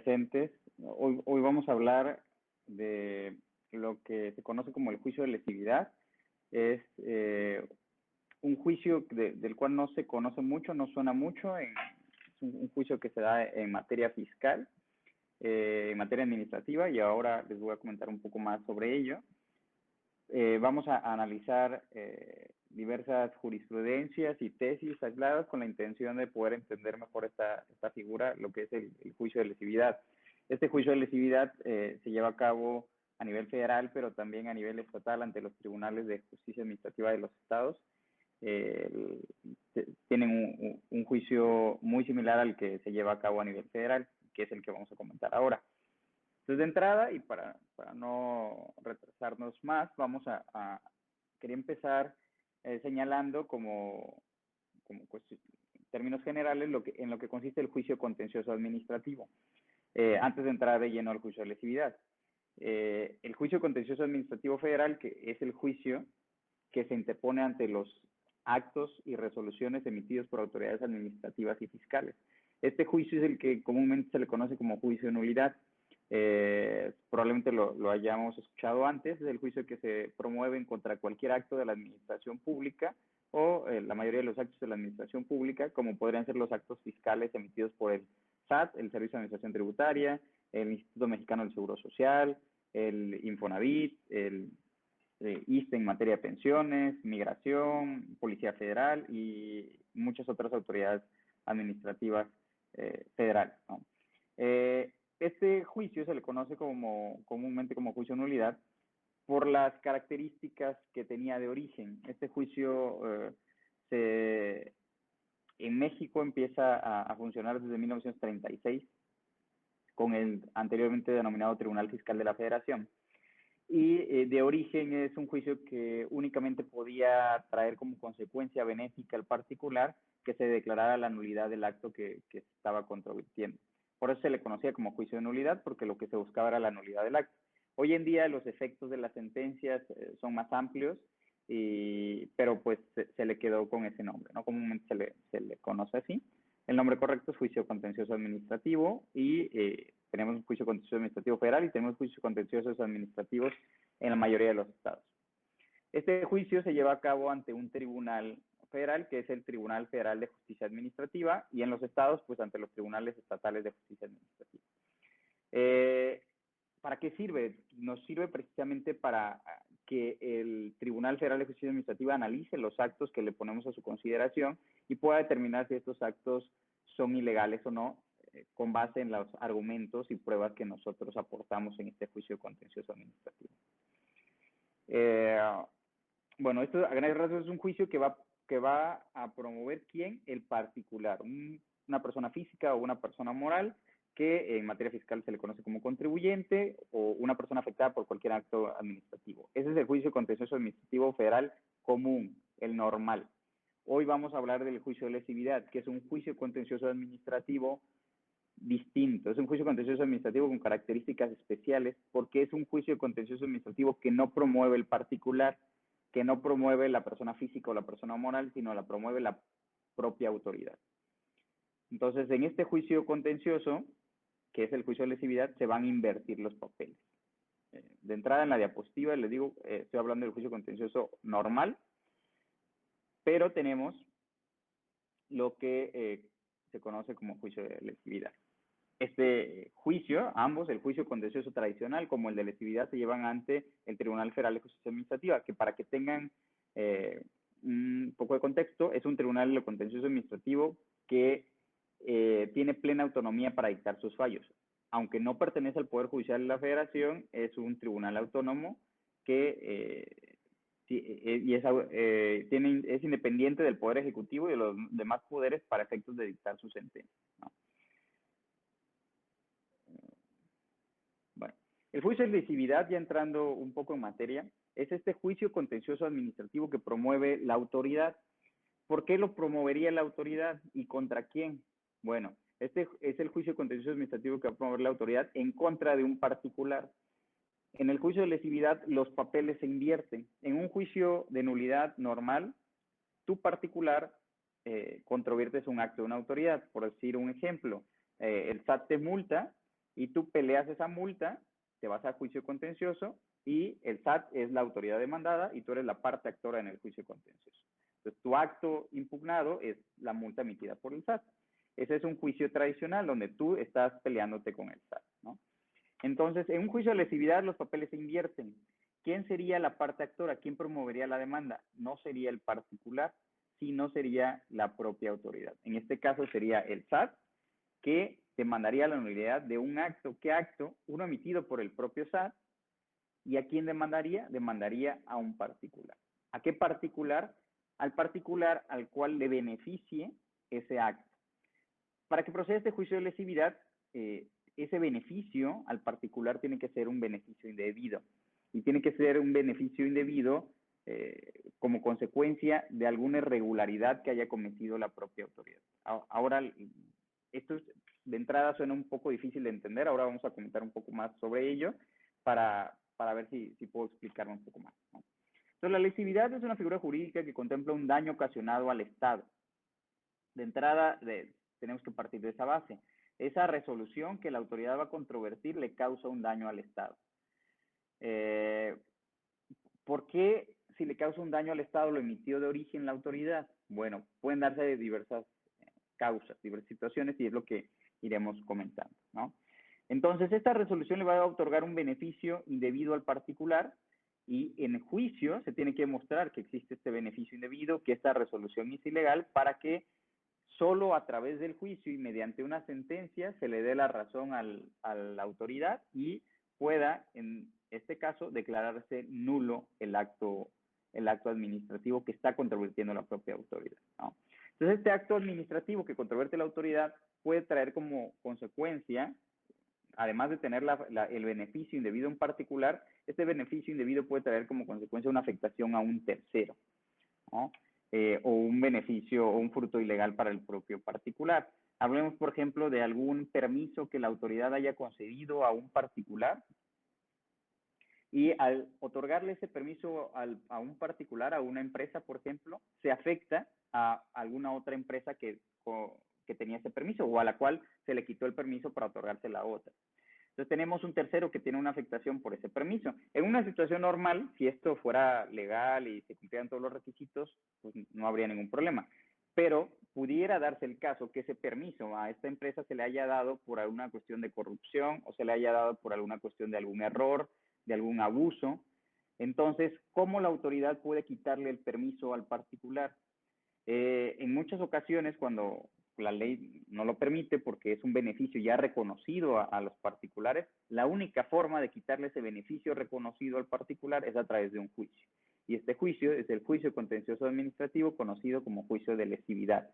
presentes. Hoy vamos a hablar de lo que se conoce como el juicio de lesividad. Es un juicio del cual no se conoce mucho, no suena mucho. Es un juicio que se da en materia fiscal, en materia administrativa, y ahora les voy a comentar un poco más sobre ello. Vamos a analizar diversas jurisprudencias y tesis aisladas con la intención de poder entender mejor esta figura, lo que es el juicio de lesividad. Este juicio de lesividad se lleva a cabo a nivel federal, pero también a nivel estatal ante los tribunales de justicia administrativa de los estados. Tienen un juicio muy similar al que se lleva a cabo a nivel federal, que es el que vamos a comentar ahora. Entonces, de entrada, y para no retrasarnos más, quería empezar señalando como en términos generales en lo que consiste el juicio contencioso administrativo, antes de entrar de lleno al juicio de lesividad. El juicio contencioso administrativo federal, que es el juicio que se interpone ante los actos y resoluciones emitidos por autoridades administrativas y fiscales. Este juicio es el que comúnmente se le conoce como juicio de nulidad. Probablemente lo hayamos escuchado antes. Es el juicio que se promueve en contra cualquier acto de la administración pública o la mayoría de los actos de la administración pública, como podrían ser los actos fiscales emitidos por el SAT, el Servicio de Administración Tributaria, el Instituto Mexicano del Seguro Social, el Infonavit, el ISSSTE en materia de pensiones, migración, Policía Federal y muchas otras autoridades administrativas federales, ¿no? Este juicio se le conoce comúnmente como juicio de nulidad por las características que tenía de origen. Este juicio en México empieza a funcionar desde 1936 con el anteriormente denominado Tribunal Fiscal de la Federación. Y de origen es un juicio que únicamente podía traer como consecuencia benéfica al particular que se declarara la nulidad del acto que se estaba controvirtiendo. Por eso se le conocía como juicio de nulidad, porque lo que se buscaba era la nulidad del acto. Hoy en día los efectos de las sentencias son más amplios, pero pues se le quedó con ese nombre, ¿no? Comúnmente se le conoce así. El nombre correcto es juicio contencioso administrativo y tenemos un juicio contencioso administrativo federal y tenemos juicios contenciosos administrativos en la mayoría de los estados. Este juicio se lleva a cabo ante un tribunal federal, que es el Tribunal Federal de Justicia Administrativa, y en los estados, pues ante los tribunales estatales de justicia administrativa. ¿Para qué sirve? Nos sirve precisamente para que el Tribunal Federal de Justicia Administrativa analice los actos que le ponemos a su consideración y pueda determinar si estos actos son ilegales o no, con base en los argumentos y pruebas que nosotros aportamos en este juicio contencioso administrativo. Bueno, esto a grandes rasgos es un juicio que va a promover ¿quién? El particular, una persona física o una persona moral que en materia fiscal se le conoce como contribuyente o una persona afectada por cualquier acto administrativo. Ese es el juicio contencioso administrativo federal común, el normal. Hoy vamos a hablar del juicio de lesividad, que es un juicio contencioso administrativo distinto. Es un juicio contencioso administrativo con características especiales porque es un juicio contencioso administrativo que no promueve el particular, que no promueve la persona física o la persona moral, sino la promueve la propia autoridad. Entonces, en este juicio contencioso, que es el juicio de lesividad, se van a invertir los papeles. De entrada en la diapositiva les digo, estoy hablando del juicio contencioso normal, pero tenemos lo que se conoce como juicio de lesividad. Este juicio, ambos, el juicio contencioso tradicional como el de lesividad, se llevan ante el Tribunal Federal de Justicia Administrativa, que para que tengan un poco de contexto, es un tribunal contencioso administrativo que tiene plena autonomía para dictar sus fallos. Aunque no pertenece al Poder Judicial de la Federación, es un tribunal autónomo que es independiente del Poder Ejecutivo y de los demás poderes para efectos de dictar su sentencia, ¿no? Bueno, el juicio de lesividad, ya entrando un poco en materia, es este juicio contencioso administrativo que promueve la autoridad. ¿Por qué lo promovería la autoridad y contra quién? Bueno, este es el juicio contencioso administrativo que va a promover la autoridad en contra de un particular. En el juicio de lesividad, los papeles se invierten. En un juicio de nulidad normal, tu particular controviertes un acto de una autoridad. Por decir un ejemplo, el SAT te multa y tú peleas esa multa, te vas a juicio contencioso y el SAT es la autoridad demandada y tú eres la parte actora en el juicio contencioso. Entonces, tu acto impugnado es la multa emitida por el SAT. Ese es un juicio tradicional donde tú estás peleándote con el SAT, ¿no? Entonces, en un juicio de lesividad los papeles se invierten. ¿Quién sería la parte actora? ¿Quién promovería la demanda? No sería el particular, sino sería la propia autoridad. En este caso sería el SAT, que demandaría la nulidad de un acto. ¿Qué acto? Uno emitido por el propio SAT. ¿Y a quién demandaría? Demandaría a un particular. ¿A qué particular? Al particular al cual le beneficie ese acto. Para que proceda este juicio de lesividad, ese beneficio al particular tiene que ser un beneficio indebido. Y tiene que ser un beneficio indebido como consecuencia de alguna irregularidad que haya cometido la propia autoridad. Ahora, esto de entrada suena un poco difícil de entender. Ahora vamos a comentar un poco más sobre ello para ver si puedo explicarlo un poco más, ¿no? Entonces, la lesividad es una figura jurídica que contempla un daño ocasionado al Estado. De entrada, tenemos que partir de esa base. Esa resolución que la autoridad va a controvertir le causa un daño al Estado. ¿Por qué si le causa un daño al Estado lo emitió de origen la autoridad? Bueno, pueden darse de diversas causas, diversas situaciones y es lo que iremos comentando, ¿no? Entonces, esta resolución le va a otorgar un beneficio indebido al particular y en el juicio se tiene que demostrar que existe este beneficio indebido, que esta resolución es ilegal para que solo a través del juicio y mediante una sentencia se le dé la razón a la autoridad y pueda, en este caso, declararse nulo el acto administrativo que está controvirtiendo la propia autoridad, ¿no? Entonces, este acto administrativo que controvierte la autoridad puede traer como consecuencia, además de tener el beneficio indebido en particular, este beneficio indebido puede traer como consecuencia una afectación a un tercero, ¿no? O un beneficio o un fruto ilegal para el propio particular. Hablemos, por ejemplo, de algún permiso que la autoridad haya concedido a un particular y al otorgarle ese permiso a un particular, a una empresa, por ejemplo, se afecta a alguna otra empresa que tenía ese permiso o a la cual se le quitó el permiso para otorgársela a otra. Entonces tenemos un tercero que tiene una afectación por ese permiso. En una situación normal, si esto fuera legal y se cumplieran todos los requisitos, pues no habría ningún problema. Pero pudiera darse el caso que ese permiso a esta empresa se le haya dado por alguna cuestión de corrupción o se le haya dado por alguna cuestión de algún error, de algún abuso. Entonces, ¿cómo la autoridad puede quitarle el permiso al particular? En muchas ocasiones, cuando la ley no lo permite porque es un beneficio ya reconocido a los particulares, la única forma de quitarle ese beneficio reconocido al particular es a través de un juicio. Y este juicio es el juicio contencioso administrativo conocido como juicio de lesividad,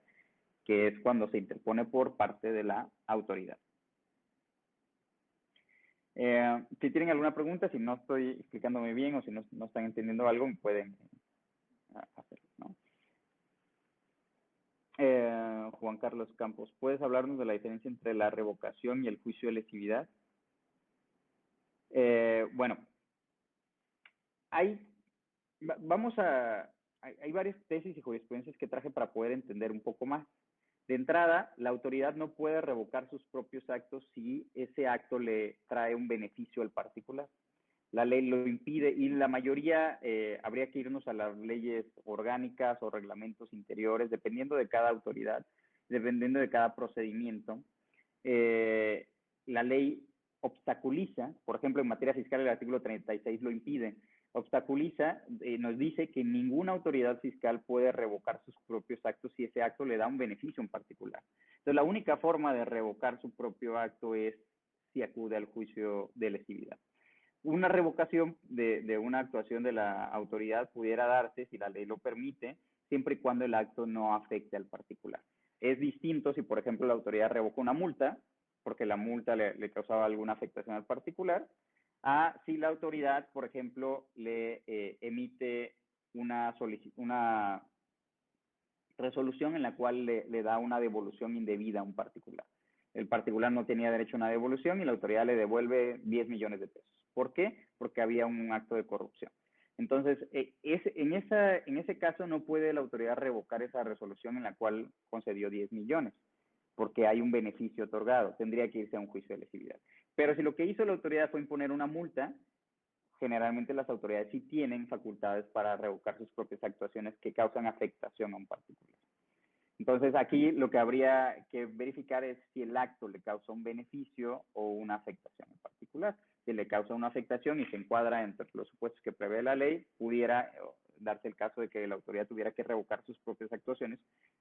que es cuando se interpone por parte de la autoridad. Si tienen alguna pregunta, si no estoy explicándome bien o si no están entendiendo algo, me pueden hacerlo, ¿no? Juan Carlos Campos, ¿puedes hablarnos de la diferencia entre la revocación y el juicio de lesividad? Bueno, hay varias tesis y jurisprudencias que traje para poder entender un poco más. De entrada, la autoridad no puede revocar sus propios actos si ese acto le trae un beneficio al particular. La ley lo impide y la mayoría habría que irnos a las leyes orgánicas o reglamentos interiores, dependiendo de cada autoridad, dependiendo de cada procedimiento. La ley obstaculiza, por ejemplo, en materia fiscal el artículo 36 lo impide, obstaculiza, nos dice que ninguna autoridad fiscal puede revocar sus propios actos si ese acto le da un beneficio en particular. Entonces, la única forma de revocar su propio acto es si acude al juicio de lesividad. Una revocación de una actuación de la autoridad pudiera darse, si la ley lo permite, siempre y cuando el acto no afecte al particular. Es distinto si, por ejemplo, la autoridad revoca una multa, porque la multa le causaba alguna afectación al particular, a si la autoridad, por ejemplo, le emite una resolución en la cual le da una devolución indebida a un particular. El particular no tenía derecho a una devolución y la autoridad le devuelve 10 millones de pesos. ¿Por qué? Porque había un acto de corrupción. Entonces, en ese caso no puede la autoridad revocar esa resolución en la cual concedió 10 millones, porque hay un beneficio otorgado. Tendría que irse a un juicio de lesividad. Pero si lo que hizo la autoridad fue imponer una multa, generalmente las autoridades sí tienen facultades para revocar sus propias actuaciones que causan afectación a un particular. Entonces, aquí lo que habría que verificar es si el acto le causa un beneficio o una afectación en particular. Si le causa una afectación y se encuadra entre los supuestos que prevé la ley, pudiera darse el caso de que la autoridad tuviera que revocar sus propias actuaciones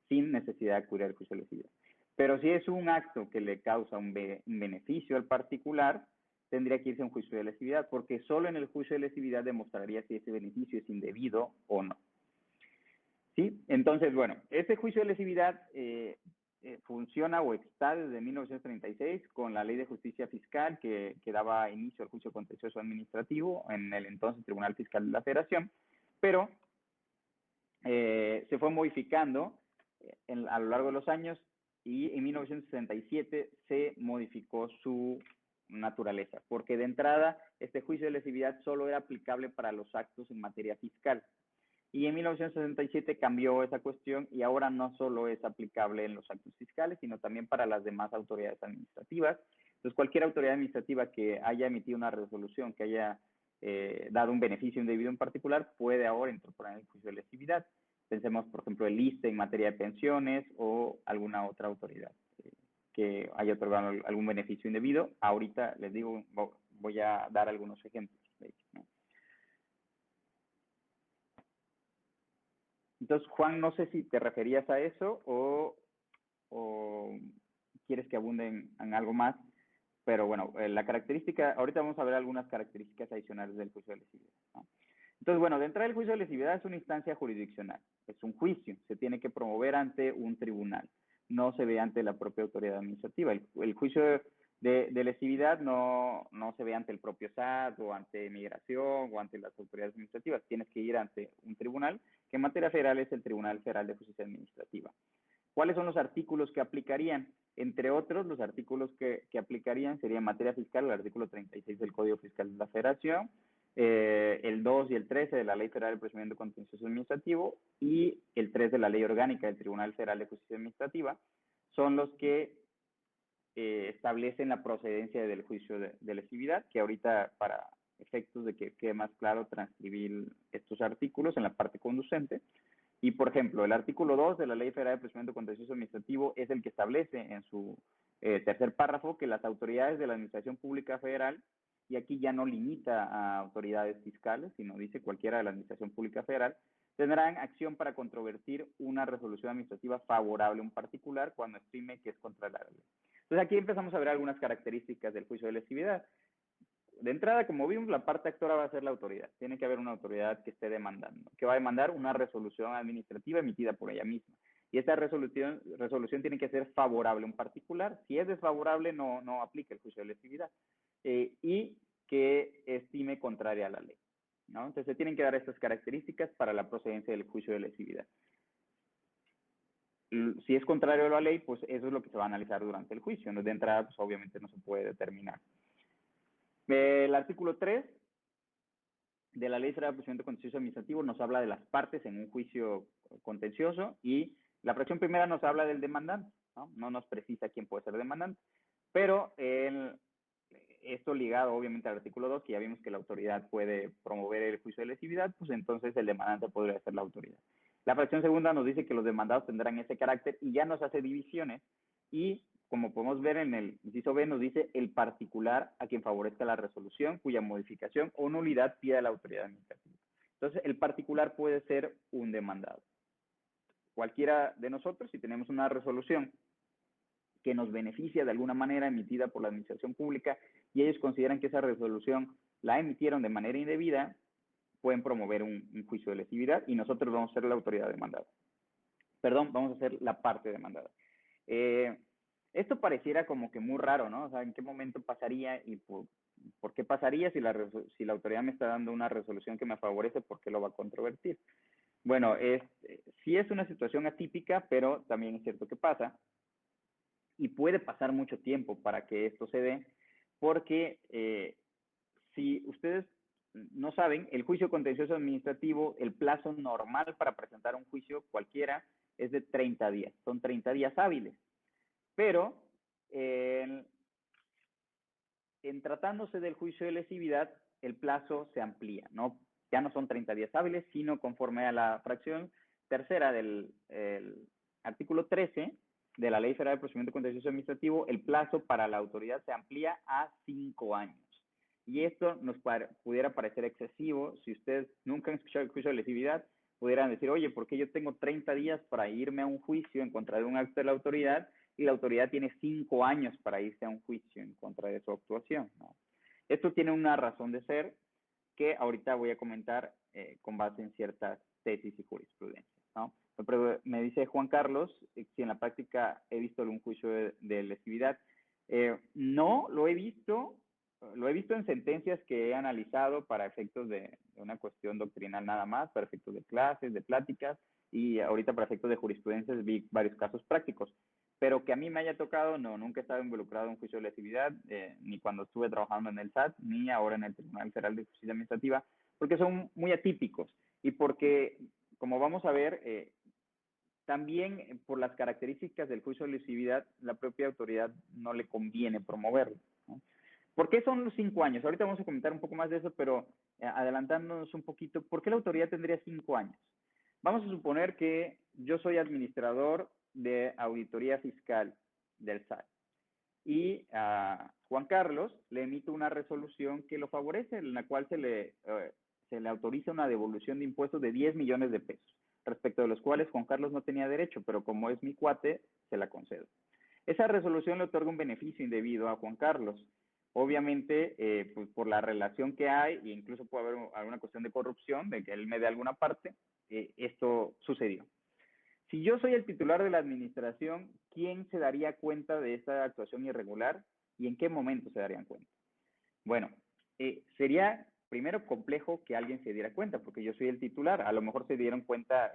sin necesidad de acudir al juicio de lesividad. Pero si es un acto que le causa un beneficio al particular, tendría que irse a un juicio de lesividad, porque solo en el juicio de lesividad demostraría si ese beneficio es indebido o no. ¿Sí? Entonces, bueno, este juicio de lesividad funciona o está desde 1936 con la Ley de Justicia Fiscal que daba inicio al juicio contencioso administrativo en el entonces Tribunal Fiscal de la Federación, pero se fue modificando a lo largo de los años y en 1967 se modificó su naturaleza, porque de entrada este juicio de lesividad solo era aplicable para los actos en materia fiscal. Y en 1967 cambió esa cuestión y ahora no solo es aplicable en los actos fiscales, sino también para las demás autoridades administrativas. Entonces, cualquier autoridad administrativa que haya emitido una resolución, que haya dado un beneficio indebido en particular, puede ahora incorporar el juicio de lesividad. Pensemos, por ejemplo, el ISSSTE en materia de pensiones o alguna otra autoridad que haya otorgado algún beneficio indebido. Ahorita les digo, voy a dar algunos ejemplos. ¿No? Entonces, Juan, no sé si te referías a eso o quieres que abunde en algo más, pero bueno, la característica, ahorita vamos a ver algunas características adicionales del juicio de lesividad, ¿no? Entonces, bueno, de entrada el juicio de lesividad es una instancia jurisdiccional, es un juicio, se tiene que promover ante un tribunal, no se ve ante la propia autoridad administrativa. El juicio de lesividad no se ve ante el propio SAT o ante Migración o ante las autoridades administrativas, tienes que ir ante un tribunal, que en materia federal es el Tribunal Federal de Justicia Administrativa. ¿Cuáles son los artículos que aplicarían? Entre otros, los artículos que aplicarían serían en materia fiscal, el artículo 36 del Código Fiscal de la Federación, el 2 y el 13 de la Ley Federal de Procedimiento Contencioso Administrativo y el 3 de la Ley Orgánica del Tribunal Federal de Justicia Administrativa, son los que establecen la procedencia del juicio de lesividad, que ahorita para efectos de que quede más claro transcribir estos artículos en la parte conducente. Y, por ejemplo, el artículo 2 de la Ley Federal de Procedimiento Contencioso Administrativo es el que establece en su tercer párrafo que las autoridades de la Administración Pública Federal, y aquí ya no limita a autoridades fiscales, sino dice cualquiera de la Administración Pública Federal, tendrán acción para controvertir una resolución administrativa favorable a un particular cuando estime que es contraria a la ley. Entonces, aquí empezamos a ver algunas características del juicio de lesividad. De entrada, como vimos, la parte actora va a ser la autoridad. Tiene que haber una autoridad que esté demandando, que va a demandar una resolución administrativa emitida por ella misma. Y esta resolución tiene que ser favorable a un particular. Si es desfavorable, no aplica el juicio de lesividad. Y que estime contraria a la ley, ¿no? Entonces, se tienen que dar estas características para la procedencia del juicio de lesividad. Si es contrario a la ley, pues eso es lo que se va a analizar durante el juicio. ¿No? De entrada, pues obviamente no se puede determinar. El artículo 3 de la Ley Federal de Procedimiento Contencioso Administrativo nos habla de las partes en un juicio contencioso y la fracción primera nos habla del demandante, no nos precisa quién puede ser demandante, pero esto ligado obviamente al artículo 2, que ya vimos que la autoridad puede promover el juicio de lesividad, pues entonces el demandante podría ser la autoridad. La fracción segunda nos dice que los demandados tendrán ese carácter y ya nos hace divisiones y como podemos ver en el inciso B, nos dice el particular a quien favorezca la resolución, cuya modificación o nulidad pida la autoridad administrativa. Entonces, el particular puede ser un demandado. Cualquiera de nosotros, si tenemos una resolución que nos beneficia de alguna manera emitida por la administración pública y ellos consideran que esa resolución la emitieron de manera indebida, pueden promover un juicio de lesividad y nosotros vamos a ser la autoridad demandada. Perdón, vamos a ser la parte demandada. Esto pareciera como que muy raro, ¿no? O sea, ¿en qué momento pasaría y por qué pasaría si la autoridad me está dando una resolución que me favorece, por qué lo va a controvertir? Bueno, sí es una situación atípica, pero también es cierto que pasa. Y puede pasar mucho tiempo para que esto se dé, porque si ustedes no saben, el juicio contencioso administrativo, el plazo normal para presentar un juicio cualquiera es de 30 días. Son 30 días hábiles. Pero en tratándose del juicio de lesividad, el plazo se amplía, ¿no? Ya no son 30 días hábiles, sino conforme a la fracción tercera del artículo 13 de la Ley Federal de Procedimiento Contencioso Administrativo, el plazo para la autoridad se amplía a 5 años. Y esto nos pudiera parecer excesivo. Si ustedes nunca han escuchado el juicio de lesividad, pudieran decir, oye, ¿por qué yo tengo 30 días para irme a un juicio en contra de un acto de la autoridad y la autoridad tiene 5 años para irse a un juicio en contra de su actuación? ¿No? Esto tiene una razón de ser que ahorita voy a comentar con base en ciertas tesis y jurisprudencia, ¿no? Pero me dice Juan Carlos si en la práctica he visto algún juicio de lesividad. No, lo he visto en sentencias que he analizado para efectos de una cuestión doctrinal nada más, para efectos de clases, de pláticas, y ahorita para efectos de jurisprudencia vi varios casos prácticos. Pero que a mí me haya tocado, no, nunca he estado involucrado en un juicio de lesividad, ni cuando estuve trabajando en el SAT, ni ahora en el Tribunal Federal de Justicia Administrativa, porque son muy atípicos y porque, como vamos a ver, también por las características del juicio de lesividad, la propia autoridad no le conviene promoverlo, ¿no? ¿Por qué son los 5 años? Ahorita vamos a comentar un poco más de eso, pero adelantándonos un poquito, ¿por qué la autoridad tendría 5 años? Vamos a suponer que yo soy administrador de auditoría fiscal del SAT y a Juan Carlos le emito una resolución que lo favorece, en la cual se le autoriza una devolución de impuestos de 10 millones de pesos, respecto de los cuales Juan Carlos no tenía derecho, pero como es mi cuate, se la concedo. Esa resolución le otorga un beneficio indebido a Juan Carlos. Obviamente, pues por la relación que hay, e incluso puede haber alguna cuestión de corrupción, de que él me dé alguna parte, esto sucedió. Si yo soy el titular de la administración, ¿quién se daría cuenta de esta actuación irregular y en qué momento se darían cuenta? Bueno, sería primero complejo que alguien se diera cuenta, porque yo soy el titular. A lo mejor se dieron cuenta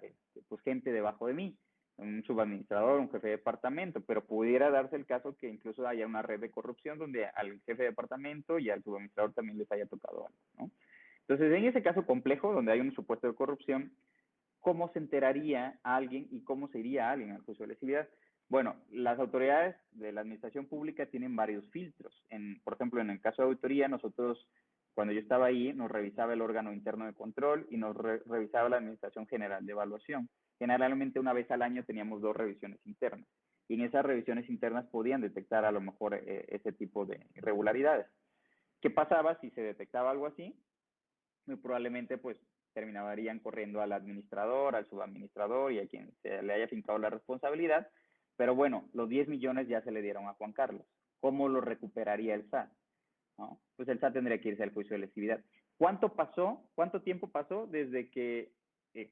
pues gente debajo de mí, un subadministrador, un jefe de departamento, pero pudiera darse el caso que incluso haya una red de corrupción donde al jefe de departamento y al subadministrador también les haya tocado algo, ¿no? Entonces, en ese caso complejo, donde hay un supuesto de corrupción, ¿cómo se enteraría a alguien y cómo se iría a alguien al juicio de lesividad? Bueno, las autoridades de la administración pública tienen varios filtros. Por ejemplo, en el caso de auditoría, nosotros, cuando yo estaba ahí, nos revisaba el órgano interno de control y nos revisaba la Administración General de Evaluación. Generalmente una vez al año teníamos 2 revisiones internas. Y en esas revisiones internas podían detectar a lo mejor ese tipo de irregularidades. ¿Qué pasaba si se detectaba algo así? Muy probablemente pues terminarían corriendo al administrador, al subadministrador y a quien se le haya fincado la responsabilidad. Pero bueno, los 10 millones ya se le dieron a Juan Carlos. ¿Cómo lo recuperaría el SAT? ¿No? Pues el SAT tendría que irse al juicio de lesividad. ¿Cuánto tiempo pasó desde que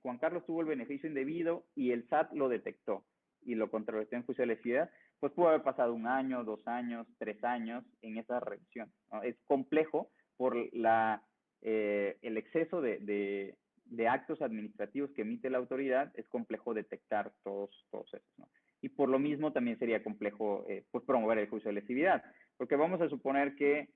Juan Carlos tuvo el beneficio indebido y el SAT lo detectó y lo contrarrestó en juicio de lesividad? Pues pudo haber pasado 1 año, 2 años, 3 años en esa revisión, ¿no? Es complejo por el exceso de actos administrativos que emite la autoridad, es complejo detectar todos esos, ¿no? Y por lo mismo también sería complejo pues promover el juicio de lesividad, porque vamos a suponer que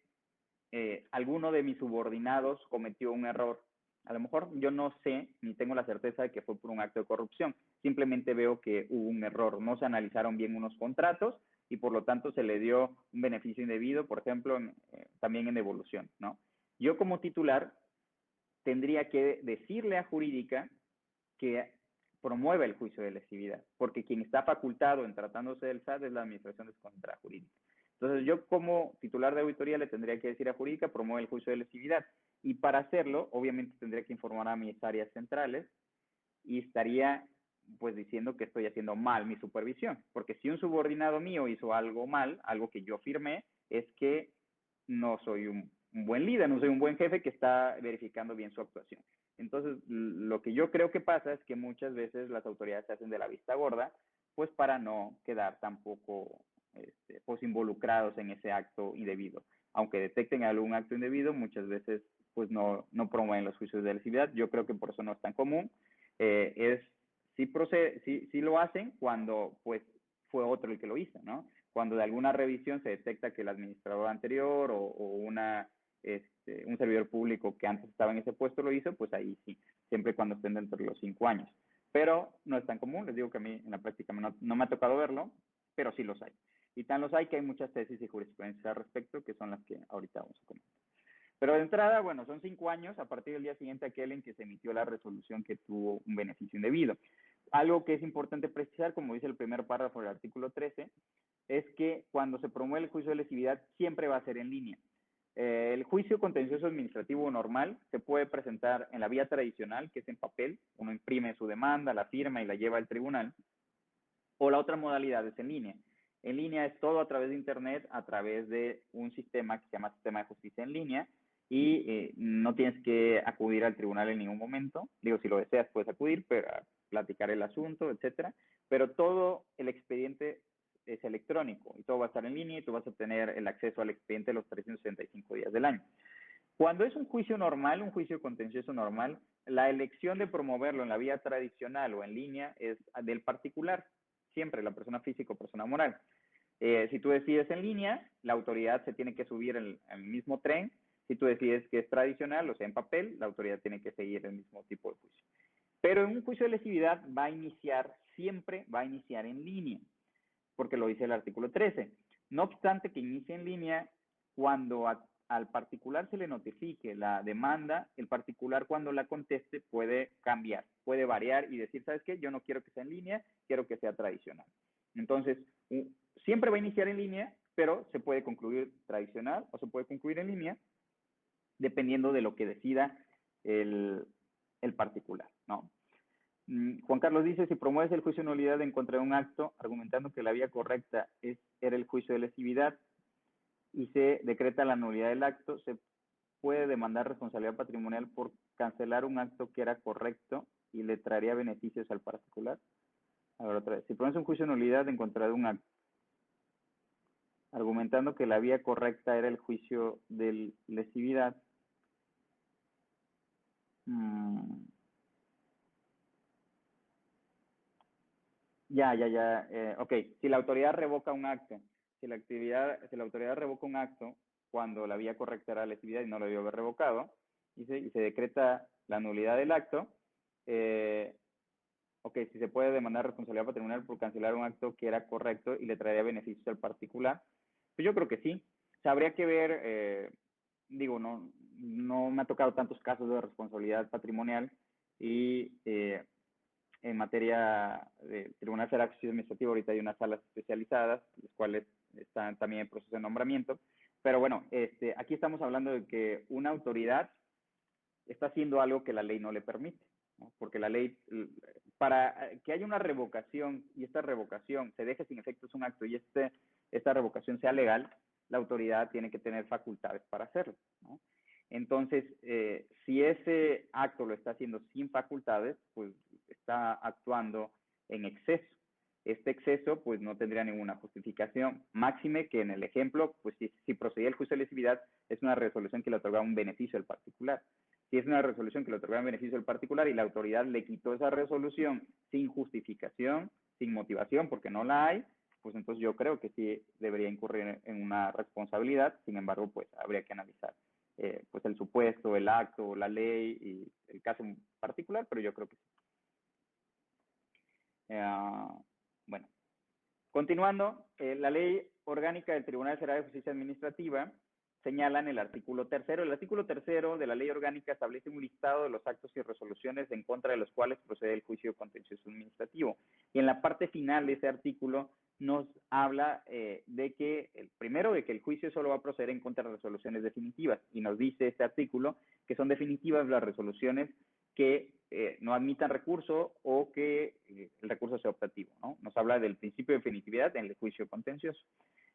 alguno de mis subordinados cometió un error. A lo mejor yo no sé ni tengo la certeza de que fue por un acto de corrupción. Simplemente veo que hubo un error. No se analizaron bien unos contratos y por lo tanto se le dio un beneficio indebido, por ejemplo, también en devolución, ¿no? Yo como titular tendría que decirle a Jurídica que promueva el juicio de lesividad, porque quien está facultado en tratándose del SAT es la Administración Desconcentrada Jurídica. Entonces, yo como titular de auditoría le tendría que decir a Jurídica, promueve el juicio de lesividad. Y para hacerlo, obviamente tendría que informar a mis áreas centrales y estaría pues diciendo que estoy haciendo mal mi supervisión. Porque si un subordinado mío hizo algo mal, algo que yo firmé, es que no soy un buen líder, no soy un buen jefe que está verificando bien su actuación. Entonces, lo que yo creo que pasa es que muchas veces las autoridades se hacen de la vista gorda, pues para no quedar tampoco pues involucrados en ese acto indebido. Aunque detecten algún acto indebido, muchas veces pues no promueven los juicios de lesividad. Yo creo que por eso no es tan común. Sí lo hacen cuando pues fue otro el que lo hizo, ¿no? Cuando de alguna revisión se detecta que el administrador anterior o un servidor público que antes estaba en ese puesto lo hizo, pues ahí sí, siempre y cuando estén dentro de los 5 años. Pero no es tan común, les digo que a mí en la práctica no me ha tocado verlo, pero sí los hay. Y tan los hay que hay muchas tesis y jurisprudencia al respecto, que son las que ahorita vamos a comentar. Pero de entrada, bueno, son 5 años a partir del día siguiente a aquel en que se emitió la resolución que tuvo un beneficio indebido. Algo que es importante precisar, como dice el primer párrafo del artículo 13, es que cuando se promueve el juicio de lesividad siempre va a ser en línea. El juicio contencioso administrativo normal se puede presentar en la vía tradicional, que es en papel, uno imprime su demanda, la firma y la lleva al tribunal, o la otra modalidad es en línea. En línea es todo a través de Internet, a través de un sistema que se llama Sistema de Justicia en Línea, y no tienes que acudir al tribunal en ningún momento. Digo, si lo deseas puedes acudir para platicar el asunto, etcétera, pero todo el expediente es electrónico y todo va a estar en línea y tú vas a tener el acceso al expediente los 365 días del año. Cuando es un juicio normal, un juicio contencioso normal, la elección de promoverlo en la vía tradicional o en línea es del particular, siempre la persona física o persona moral. Si tú decides en línea, la autoridad se tiene que subir en el mismo tren. Si tú decides que es tradicional, o sea, en papel, la autoridad tiene que seguir el mismo tipo de juicio. Pero en un juicio de lesividad siempre va a iniciar en línea, porque lo dice el artículo 13. No obstante que inicie en línea, cuando al particular se le notifique la demanda, el particular cuando la conteste puede cambiar, puede variar y decir, ¿sabes qué? Yo no quiero que sea en línea, quiero que sea tradicional. Entonces, siempre va a iniciar en línea, pero se puede concluir tradicional o se puede concluir en línea, dependiendo de lo que decida el particular, ¿no? Juan Carlos dice, si promueves el juicio de nulidad en contra de un acto, argumentando que la vía correcta era el juicio de lesividad y se decreta la nulidad del acto, se puede demandar responsabilidad patrimonial por cancelar un acto que era correcto y le traería beneficios al particular. A ver, otra vez. Si promueves un juicio de nulidad en contra de un acto, argumentando que la vía correcta era el juicio de lesividad, ok, si la autoridad revoca un acto, si la autoridad revoca un acto cuando la vía correcta era lesividad y no lo debió haber revocado, y se decreta la nulidad del acto, ok, si se puede demandar responsabilidad patrimonial por cancelar un acto que era correcto y le traería beneficios al particular, pues yo creo que sí. O sea, habría que ver, digo, no me ha tocado tantos casos de responsabilidad patrimonial y en materia de Tribunal Federal de Justicia Administrativa, ahorita hay unas salas especializadas, las cuales están también en proceso de nombramiento. Pero bueno, aquí estamos hablando de que una autoridad está haciendo algo que la ley no le permite, ¿no? Porque la ley, para que haya una revocación y esta revocación se deje sin efectos un acto y esta revocación sea legal, la autoridad tiene que tener facultades para hacerlo, ¿no? Entonces, si ese acto lo está haciendo sin facultades, pues está actuando en exceso. Este exceso, pues no tendría ninguna justificación. Máxime que en el ejemplo, pues si procedía el juicio de lesividad, es una resolución que le otorgaba un beneficio al particular. Si es una resolución que le otorgaba un beneficio al particular y la autoridad le quitó esa resolución sin justificación, sin motivación, porque no la hay, pues entonces yo creo que sí debería incurrir en una responsabilidad. Sin embargo, pues habría que analizar pues el supuesto, el acto, la ley y el caso en particular, pero yo creo que sí. Bueno, continuando, la ley orgánica del Tribunal Federal de Justicia Administrativa señala en el artículo 3º. El artículo 3º de la ley orgánica establece un listado de los actos y resoluciones en contra de los cuales procede el juicio contencioso administrativo. Y en la parte final de ese artículo nos habla de que, primero, de que el juicio solo va a proceder en contra de resoluciones definitivas. Y nos dice este artículo que son definitivas las resoluciones que no admitan recurso o que el recurso sea optativo, ¿no? Nos habla del principio de definitividad en el juicio contencioso.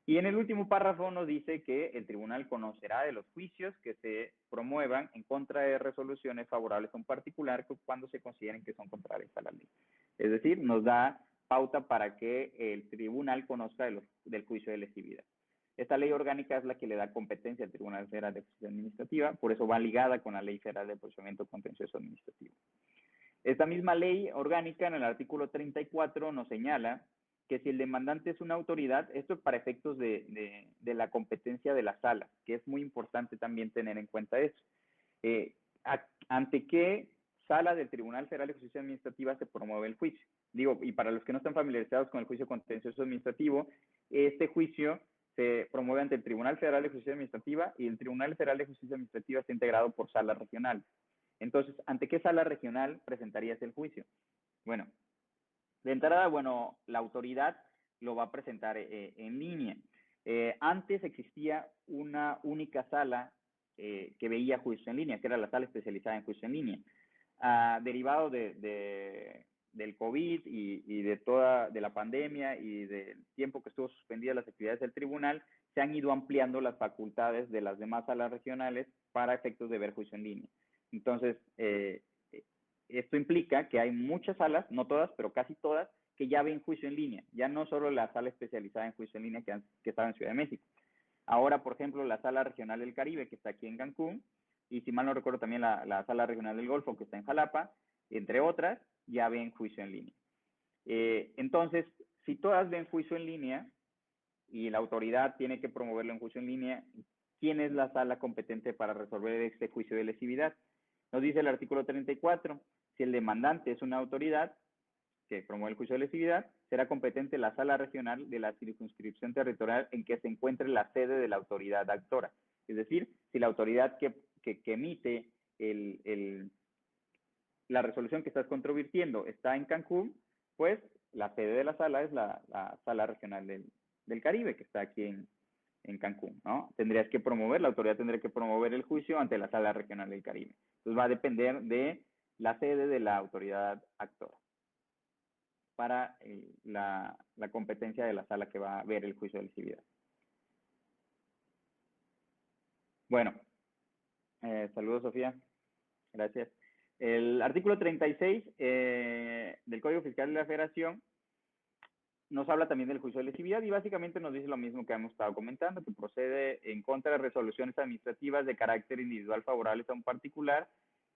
Y en el último párrafo nos dice que el tribunal conocerá de los juicios que se promuevan en contra de resoluciones favorables a un particular cuando se consideren que son contrarias a la ley. Es decir, nos da pauta para que el tribunal conozca del juicio de lesividad. Esta ley orgánica es la que le da competencia al Tribunal Federal de Justicia Administrativa, por eso va ligada con la Ley Federal de Procedimiento Contencioso Administrativo. Esta misma ley orgánica, en el artículo 34, nos señala que si el demandante es una autoridad, esto es para efectos de la competencia de la sala, que es muy importante también tener en cuenta eso. ¿Ante qué sala del Tribunal Federal de Justicia Administrativa se promueve el juicio? digo, y para los que no están familiarizados con el juicio contencioso administrativo, este juicio se promueve ante el Tribunal Federal de Justicia Administrativa y el Tribunal Federal de Justicia Administrativa está integrado por salas regionales. Entonces, ¿ante qué sala regional presentarías el juicio? Bueno, de entrada, bueno, la autoridad lo va a presentar en línea. Antes existía una única sala que veía juicio en línea, que era la sala especializada en juicio en línea. Derivado del COVID y de la pandemia y del tiempo que estuvo suspendida las actividades del tribunal, se han ido ampliando las facultades de las demás salas regionales para efectos de ver juicio en línea. Entonces, esto implica que hay muchas salas, no todas, pero casi todas, que ya ven juicio en línea, ya no solo la sala especializada en juicio en línea que estaba en Ciudad de México. Ahora, por ejemplo, la sala regional del Caribe, que está aquí en Cancún, y si mal no recuerdo también la sala regional del Golfo, que está en Jalapa, entre otras, ya ven juicio en línea. Entonces, si todas ven juicio en línea y la autoridad tiene que promoverlo en juicio en línea, ¿quién es la sala competente para resolver este juicio de lesividad? Nos dice el artículo 34, si el demandante es una autoridad que promueve el juicio de lesividad, será competente la sala regional de la circunscripción territorial en que se encuentre la sede de la autoridad actora. Es decir, si la autoridad que emite la resolución que estás controvirtiendo está en Cancún, pues la sede de la sala es la sala regional del Caribe, que está aquí en Cancún, ¿no? Tendrías que promover, la autoridad tendría que promover el juicio ante la sala regional del Caribe. Entonces va a depender de la sede de la autoridad actora para la competencia de la sala que va a ver el juicio de lesividad. Bueno, saludos Sofía, gracias. El artículo 36 del Código Fiscal de la Federación nos habla también del juicio de lesividad y básicamente nos dice lo mismo que hemos estado comentando, que procede en contra de resoluciones administrativas de carácter individual favorables a un particular,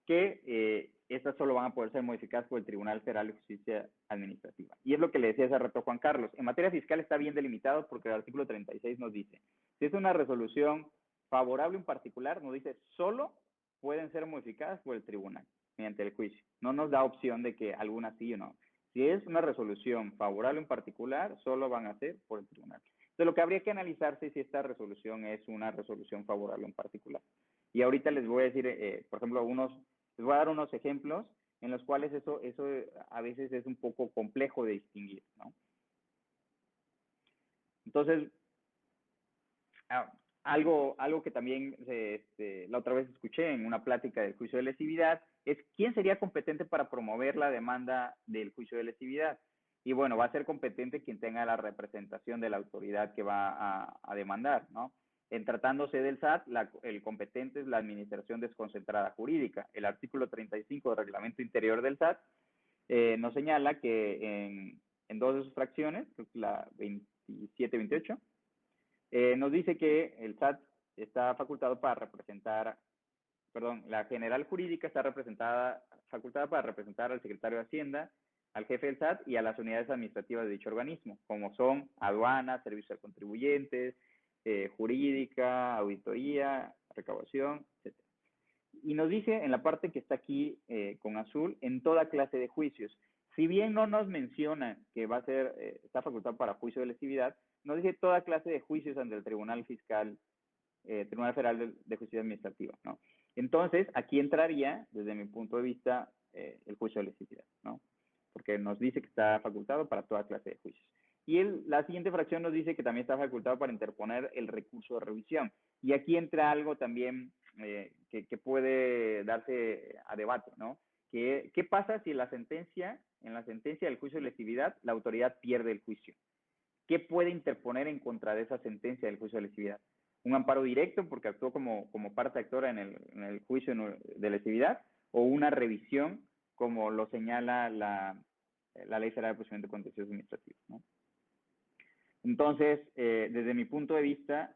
que estas solo van a poder ser modificadas por el Tribunal Federal de Justicia Administrativa. Y es lo que le decía hace rato Juan Carlos. En materia fiscal está bien delimitado porque el artículo 36 nos dice, si es una resolución favorable a un particular, nos dice solo pueden ser modificadas por el tribunal mediante el juicio. No nos da opción de que alguna sí o no. Si es una resolución favorable a un particular, solo van a ser por el tribunal. Entonces, lo que habría que analizarse es si esta resolución es una resolución favorable a un particular. Y ahorita les voy a decir, por ejemplo, les voy a dar unos ejemplos en los cuales eso a veces es un poco complejo de distinguir, ¿no? Entonces, algo que también la otra vez escuché en una plática del juicio de lesividad es quién sería competente para promover la demanda del juicio de lesividad. Y bueno, va a ser competente quien tenga la representación de la autoridad que va a demandar, ¿no? En tratándose del SAT, el competente es la Administración Desconcentrada Jurídica. El artículo 35 del Reglamento Interior del SAT nos señala que en dos de sus fracciones, la 27-28, nos dice que el SAT está facultado para representar, perdón, la General Jurídica está facultada para representar al Secretario de Hacienda, al jefe del SAT y a las unidades administrativas de dicho organismo, como son aduanas, servicios a contribuyentes, jurídica, auditoría, recaudación, etc. Y nos dice en la parte que está aquí con azul, en toda clase de juicios. Si bien no nos menciona que va a ser, está facultado para juicio de lesividad, nos dice toda clase de juicios ante el Tribunal Fiscal, Tribunal Federal de Justicia Administrativa, ¿no? Entonces, aquí entraría, desde mi punto de vista, el juicio de lesividad, ¿no? Porque nos dice que está facultado para toda clase de juicios. Y la siguiente fracción nos dice que también está facultado para interponer el recurso de revisión. Y aquí entra algo también que puede darse a debate, ¿no? ¿Qué pasa si en la sentencia del juicio de lesividad la autoridad pierde el juicio? ¿Qué puede interponer en contra de esa sentencia del juicio de lesividad? ¿Un amparo directo porque actuó como parte actora en el juicio de lesividad? ¿O una revisión como lo señala la Ley Federal de Procedimiento Contencioso Administrativo, ¿no? Entonces, desde mi punto de vista,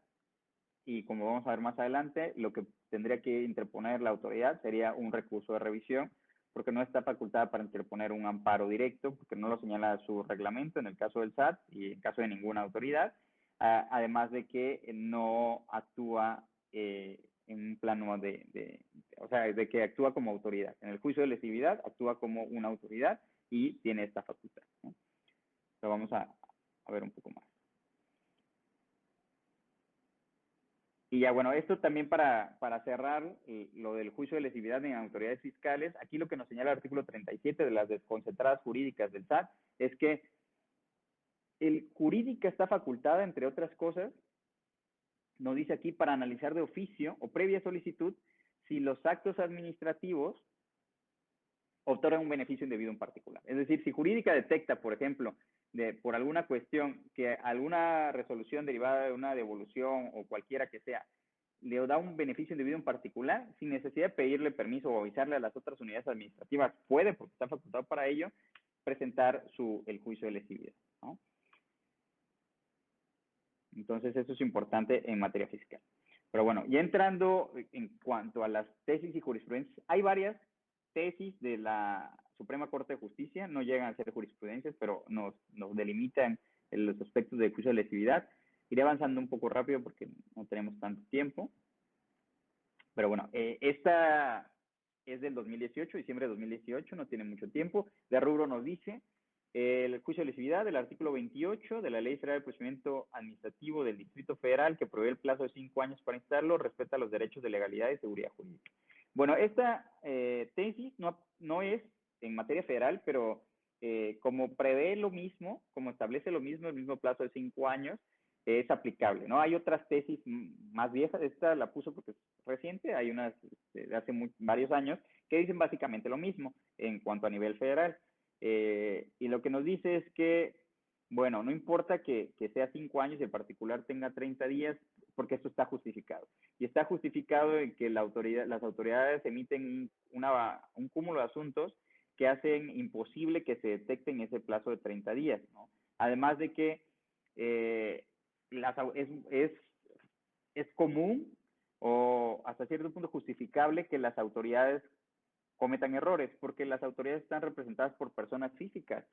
y como vamos a ver más adelante, lo que tendría que interponer la autoridad sería un recurso de revisión, porque no está facultada para interponer un amparo directo, porque no lo señala su reglamento en el caso del SAT y en caso de ninguna autoridad, además de que no actúa en un plano o sea, de que actúa como autoridad. En el juicio de lesividad actúa como una autoridad y tiene esta facultad, ¿no? Lo vamos a ver un poco más. Y ya, bueno, esto también para cerrar lo del juicio de lesividad en autoridades fiscales, aquí lo que nos señala el artículo 37 de las desconcentradas jurídicas del SAT es que el jurídica está facultada, entre otras cosas, nos dice aquí, para analizar de oficio o previa solicitud si los actos administrativos otorgan un beneficio indebido en particular. Es decir, si jurídica detecta, por ejemplo, por alguna cuestión, que alguna resolución derivada de una devolución o cualquiera que sea, le da un beneficio indebido en particular, sin necesidad de pedirle permiso o avisarle a las otras unidades administrativas, puede, porque está facultado para ello, presentar el juicio de lesividad, ¿no? Entonces, eso es importante en materia fiscal. Pero bueno, ya entrando en cuanto a las tesis y jurisprudencias, hay varias tesis de la Suprema Corte de Justicia, no llegan a ser jurisprudencias, pero nos delimitan los aspectos del juicio de lesividad. Iré avanzando un poco rápido porque no tenemos tanto tiempo. Pero bueno, esta es del 2018, diciembre de 2018, no tiene mucho tiempo. De rubro nos dice, el juicio de lesividad del artículo 28 de la Ley Federal de Procedimiento Administrativo del Distrito Federal, que prevé el plazo de 5 años para instarlo, respeta los derechos de legalidad y seguridad jurídica. Bueno, esta tesis no es en materia federal, pero como prevé lo mismo, como establece lo mismo, el mismo plazo de 5 años, es aplicable, ¿no? Hay otras tesis más viejas, esta la puso porque es reciente, hay unas de hace varios años, que dicen básicamente lo mismo en cuanto a nivel federal. Y lo que nos dice es que, bueno, no importa que sea 5 años y el particular tenga 30 días, porque esto está justificado. Y está justificado en que las autoridades emiten un cúmulo de asuntos que hacen imposible que se detecte en ese plazo de 30 días, ¿no? Además de que es común o hasta cierto punto justificable que las autoridades cometan errores, porque las autoridades están representadas por personas físicas,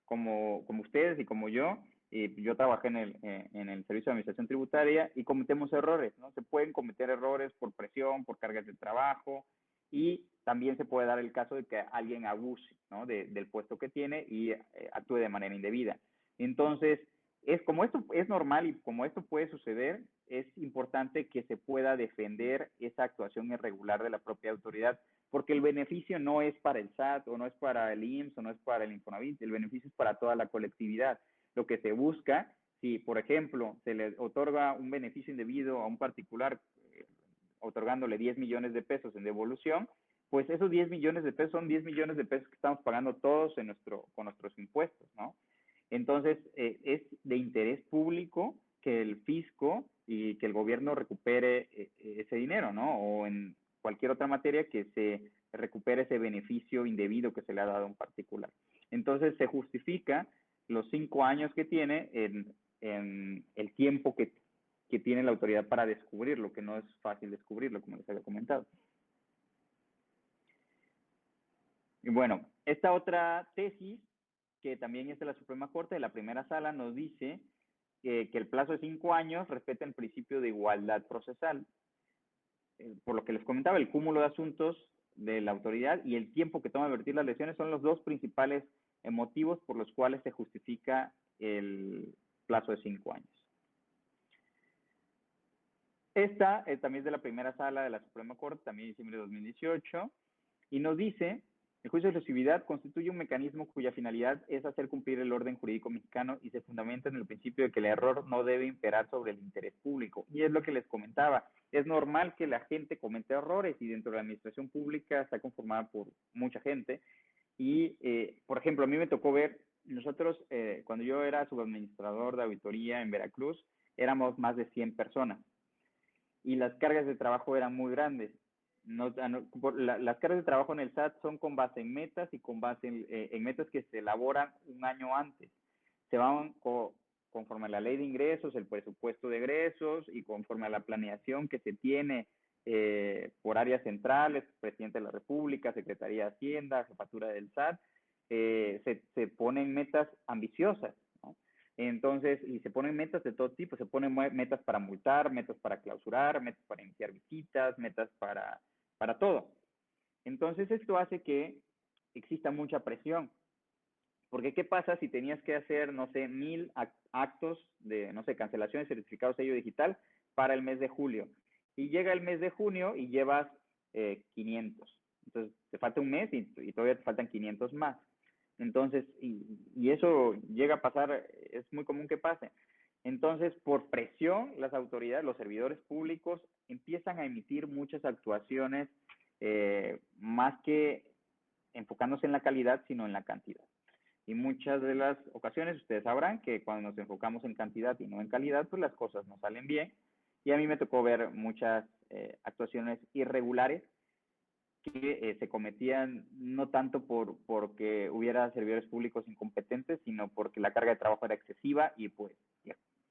como ustedes y como yo. Y yo trabajé en el Servicio de Administración Tributaria y cometemos errores, ¿no? Se pueden cometer errores por presión, por cargas de trabajo, y también se puede dar el caso de que alguien abuse, ¿no? del puesto que tiene y actúe de manera indebida. Entonces, como esto es normal y como esto puede suceder, es importante que se pueda defender esa actuación irregular de la propia autoridad, porque el beneficio no es para el SAT o no es para el IMSS o no es para el Infonavit, el beneficio es para toda la colectividad. Lo que se busca, si por ejemplo se le otorga un beneficio indebido a un particular, otorgándole 10 millones de pesos en devolución, pues esos 10 millones de pesos son 10 millones de pesos que estamos pagando todos con nuestros impuestos, ¿no? Entonces, es de interés público que el fisco y que el gobierno recupere ese dinero, ¿no? O en cualquier otra materia que se recupere ese beneficio indebido que se le ha dado a un particular. Entonces, se justifica los 5 años que tiene en el tiempo que tiene la autoridad para descubrirlo, que no es fácil descubrirlo, como les había comentado. Y bueno, esta otra tesis, que también es de la Suprema Corte, de la primera sala, nos dice que el plazo de 5 años respeta el principio de igualdad procesal. Por lo que les comentaba, el cúmulo de asuntos de la autoridad y el tiempo que toma advertir las lesiones son los dos principales motivos por los cuales se justifica el plazo de 5 años. Esta también es de la primera sala de la Suprema Corte, también diciembre de 2018, y nos dice: el juicio de lesividad constituye un mecanismo cuya finalidad es hacer cumplir el orden jurídico mexicano y se fundamenta en el principio de que el error no debe imperar sobre el interés público. Y es lo que les comentaba, es normal que la gente cometa errores y dentro de la administración pública está conformada por mucha gente. Y, por ejemplo, a mí me tocó ver, nosotros, cuando yo era subadministrador de auditoría en Veracruz, éramos más de 100 personas y las cargas de trabajo eran muy grandes. Las cargas de trabajo en el SAT son con base en metas y con base en metas que se elaboran un año antes. Se van conforme a la ley de ingresos, el presupuesto de egresos y conforme a la planeación que se tiene por áreas centrales, Presidente de la República, Secretaría de Hacienda, Jefatura del SAT, se ponen metas ambiciosas, ¿no? Entonces, y se ponen metas de todo tipo, se ponen metas para multar, metas para clausurar, metas para iniciar visitas, metas para todo. Entonces, esto hace que exista mucha presión. Porque, ¿qué pasa si tenías que hacer, no sé, 1000 actos de, no sé, cancelación de certificado sello digital para el mes de julio? Y llega el mes de junio y llevas 500. Entonces, te falta un mes y todavía te faltan 500 más. Entonces, y eso llega a pasar, es muy común que pase. Entonces, por presión, las autoridades, los servidores públicos empiezan a emitir muchas actuaciones, más que enfocándose en la calidad, sino en la cantidad. Y muchas de las ocasiones ustedes sabrán que cuando nos enfocamos en cantidad y no en calidad, pues las cosas no salen bien. Y a mí me tocó ver muchas actuaciones irregulares que se cometían no tanto porque hubiera servidores públicos incompetentes, sino porque la carga de trabajo era excesiva y pues,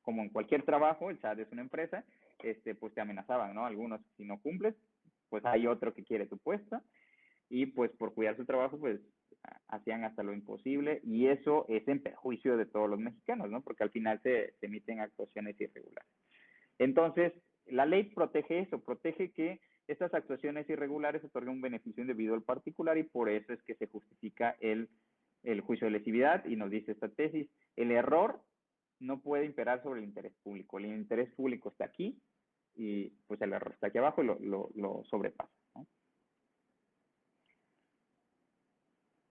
como en cualquier trabajo, el SAT es una empresa, pues te amenazaban, ¿no? Algunos, si no cumples, pues hay otro que quiere tu puesto y pues por cuidar su trabajo, pues hacían hasta lo imposible y eso es en perjuicio de todos los mexicanos, ¿no? Porque al final se emiten actuaciones irregulares. Entonces, la ley protege eso, protege que estas actuaciones irregulares otorguen un beneficio indebido al particular y por eso es que se justifica el juicio de lesividad y nos dice esta tesis, el error no puede imperar sobre el interés público. El interés público está aquí y pues el error está aquí abajo y lo sobrepasa, ¿no?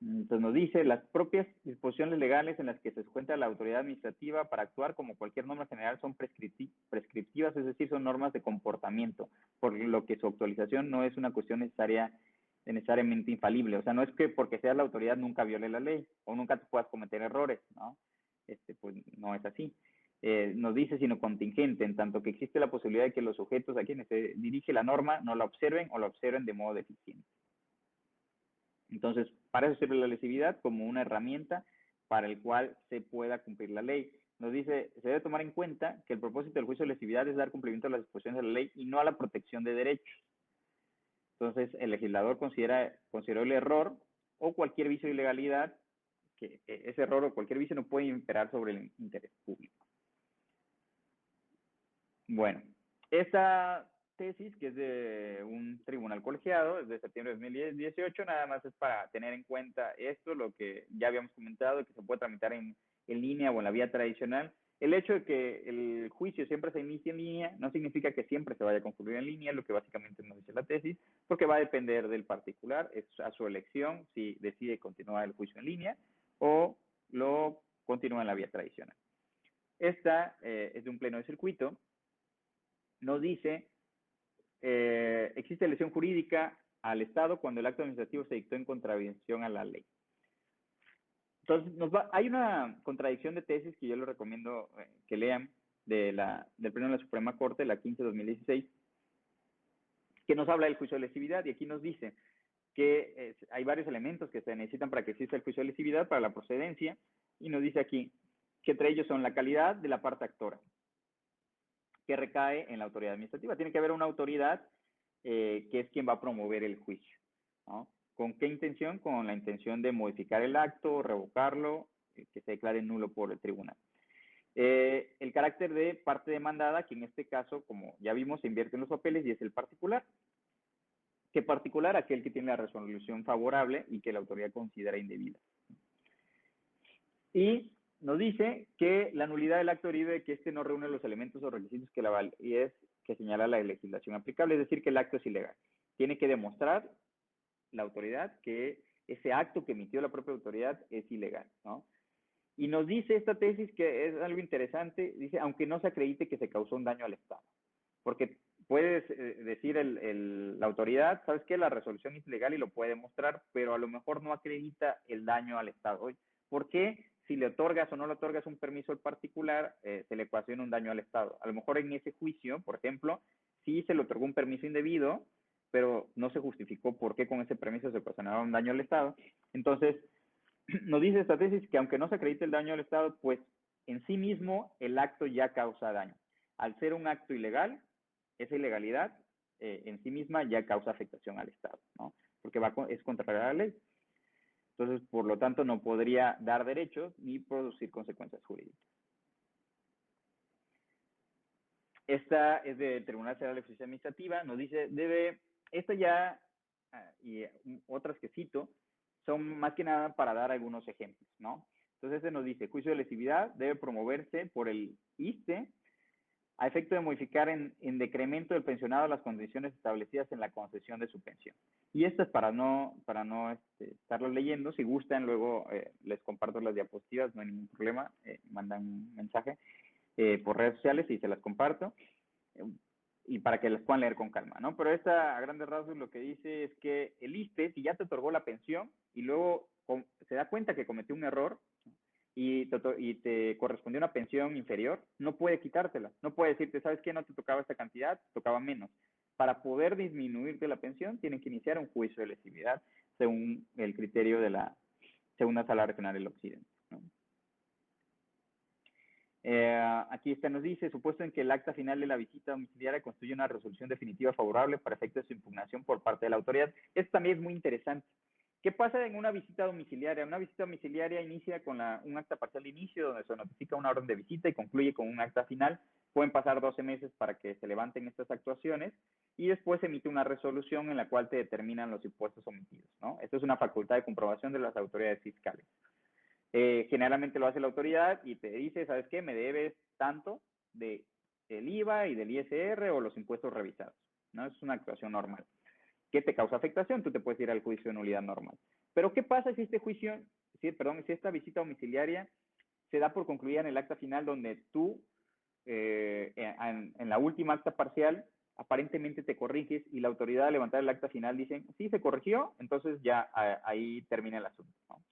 Entonces nos dice, las propias disposiciones legales en las que se encuentra la autoridad administrativa para actuar como cualquier norma general son prescriptivas, es decir, son normas de comportamiento, por lo que su actualización no es una cuestión necesariamente infalible. O sea, no es que porque seas la autoridad nunca viole la ley o nunca te puedas cometer errores, ¿no? Pues no es así. Nos dice, sino contingente, en tanto que existe la posibilidad de que los sujetos a quienes se dirige la norma no la observen o la observen de modo deficiente. Entonces, para eso sirve la lesividad como una herramienta para el cual se pueda cumplir la ley. Nos dice, se debe tomar en cuenta que el propósito del juicio de lesividad es dar cumplimiento a las disposiciones de la ley y no a la protección de derechos. Entonces, el legislador consideró el error o cualquier vicio de ilegalidad, que ese error o cualquier vicio no puede imperar sobre el interés público. Bueno, esta tesis, que es de un tribunal colegiado, es de septiembre de 2018, nada más es para tener en cuenta esto, lo que ya habíamos comentado, que se puede tramitar en línea o en la vía tradicional. El hecho de que el juicio siempre se inicie en línea no significa que siempre se vaya a concluir en línea, lo que básicamente nos dice la tesis, porque va a depender del particular, es a su elección si decide continuar el juicio en línea o lo continúa en la vía tradicional. Esta es de un pleno de circuito. Nos dice, existe lesión jurídica al Estado cuando el acto administrativo se dictó en contravención a la ley. Entonces, hay una contradicción de tesis que yo les recomiendo que lean del Pleno de la Suprema Corte, la 15-2016, que nos habla del juicio de lesividad y aquí nos dice que hay varios elementos que se necesitan para que exista el juicio de lesividad, para la procedencia, y nos dice aquí que entre ellos son la calidad de la parte actora, que recae en la autoridad administrativa. Tiene que haber una autoridad que es quien va a promover el juicio, ¿no? ¿Con qué intención? Con la intención de modificar el acto, revocarlo, que se declare nulo por el tribunal. El carácter de parte demandada, que en este caso, como ya vimos, se invierte en los papeles y es el particular. ¿Qué particular? Aquel que tiene la resolución favorable y que la autoridad considera indebida. Y nos dice que la nulidad del acto deriva de que este no reúne los elementos o requisitos que la validez que señala la legislación aplicable, es decir, que el acto es ilegal. Tiene que demostrar la autoridad que ese acto que emitió la propia autoridad es ilegal, ¿no? Y nos dice esta tesis que es algo interesante, dice, aunque no se acredite que se causó un daño al Estado. Porque puedes decir la autoridad, ¿sabes qué? La resolución es ilegal y lo puede demostrar, pero a lo mejor no acredita el daño al Estado. ¿Por qué? Si le otorgas o no le otorgas un permiso al particular, se le ecuaciona un daño al Estado. A lo mejor en ese juicio, por ejemplo, sí se le otorgó un permiso indebido, pero no se justificó por qué con ese permiso se ocasionaba un daño al Estado. Entonces, nos dice esta tesis que aunque no se acredite el daño al Estado, pues en sí mismo el acto ya causa daño. Al ser un acto ilegal, esa ilegalidad en sí misma ya causa afectación al Estado, ¿no? Porque es contraria a la ley. Entonces, por lo tanto, no podría dar derechos ni producir consecuencias jurídicas. Esta es del Tribunal Federal de Justicia Administrativa, nos dice, esta ya, y otras que cito, son más que nada para dar algunos ejemplos, ¿no? Entonces, se nos dice, juicio de lesividad debe promoverse por el ISSSTE a efecto de modificar en decremento del pensionado las condiciones establecidas en la concesión de su pensión. Y esto es para no estarlo leyendo. Si gustan, luego les comparto las diapositivas, no hay ningún problema. Mandan un mensaje por redes sociales y se las comparto. Y para que las puedan leer con calma, ¿no? Pero esta, a grandes rasgos, lo que dice es que el ISSSTE, si ya te otorgó la pensión y luego se da cuenta que cometió un error, y te correspondió una pensión inferior, no puede quitártela. No puede decirte, ¿sabes qué? No te tocaba esta cantidad, te tocaba menos. Para poder disminuirte la pensión, tienen que iniciar un juicio de lesividad según el criterio de la Segunda Sala Regional del Occidente, ¿no? Aquí nos dice, supuesto en que el acta final de la visita domiciliaria constituye una resolución definitiva favorable para efectos de su impugnación por parte de la autoridad. Esto también es muy interesante. ¿Qué pasa en una visita domiciliaria? Una visita domiciliaria inicia con un acta parcial de inicio, donde se notifica una orden de visita y concluye con un acta final. Pueden pasar 12 meses para que se levanten estas actuaciones y después se emite una resolución en la cual te determinan los impuestos omitidos, ¿no? Esto es una facultad de comprobación de las autoridades fiscales. Generalmente lo hace la autoridad y te dice, ¿sabes qué? Me debes tanto del IVA y del ISR o los impuestos revisados, ¿no? Es una actuación normal. ¿Qué te causa afectación? Tú te puedes ir al juicio de nulidad normal. Pero ¿qué pasa si si esta visita domiciliaria se da por concluida en el acta final donde tú, en la última acta parcial, aparentemente te corriges y la autoridad al levantar el acta final dicen, sí, se corrigió, entonces ya ahí termina el asunto, ¿no?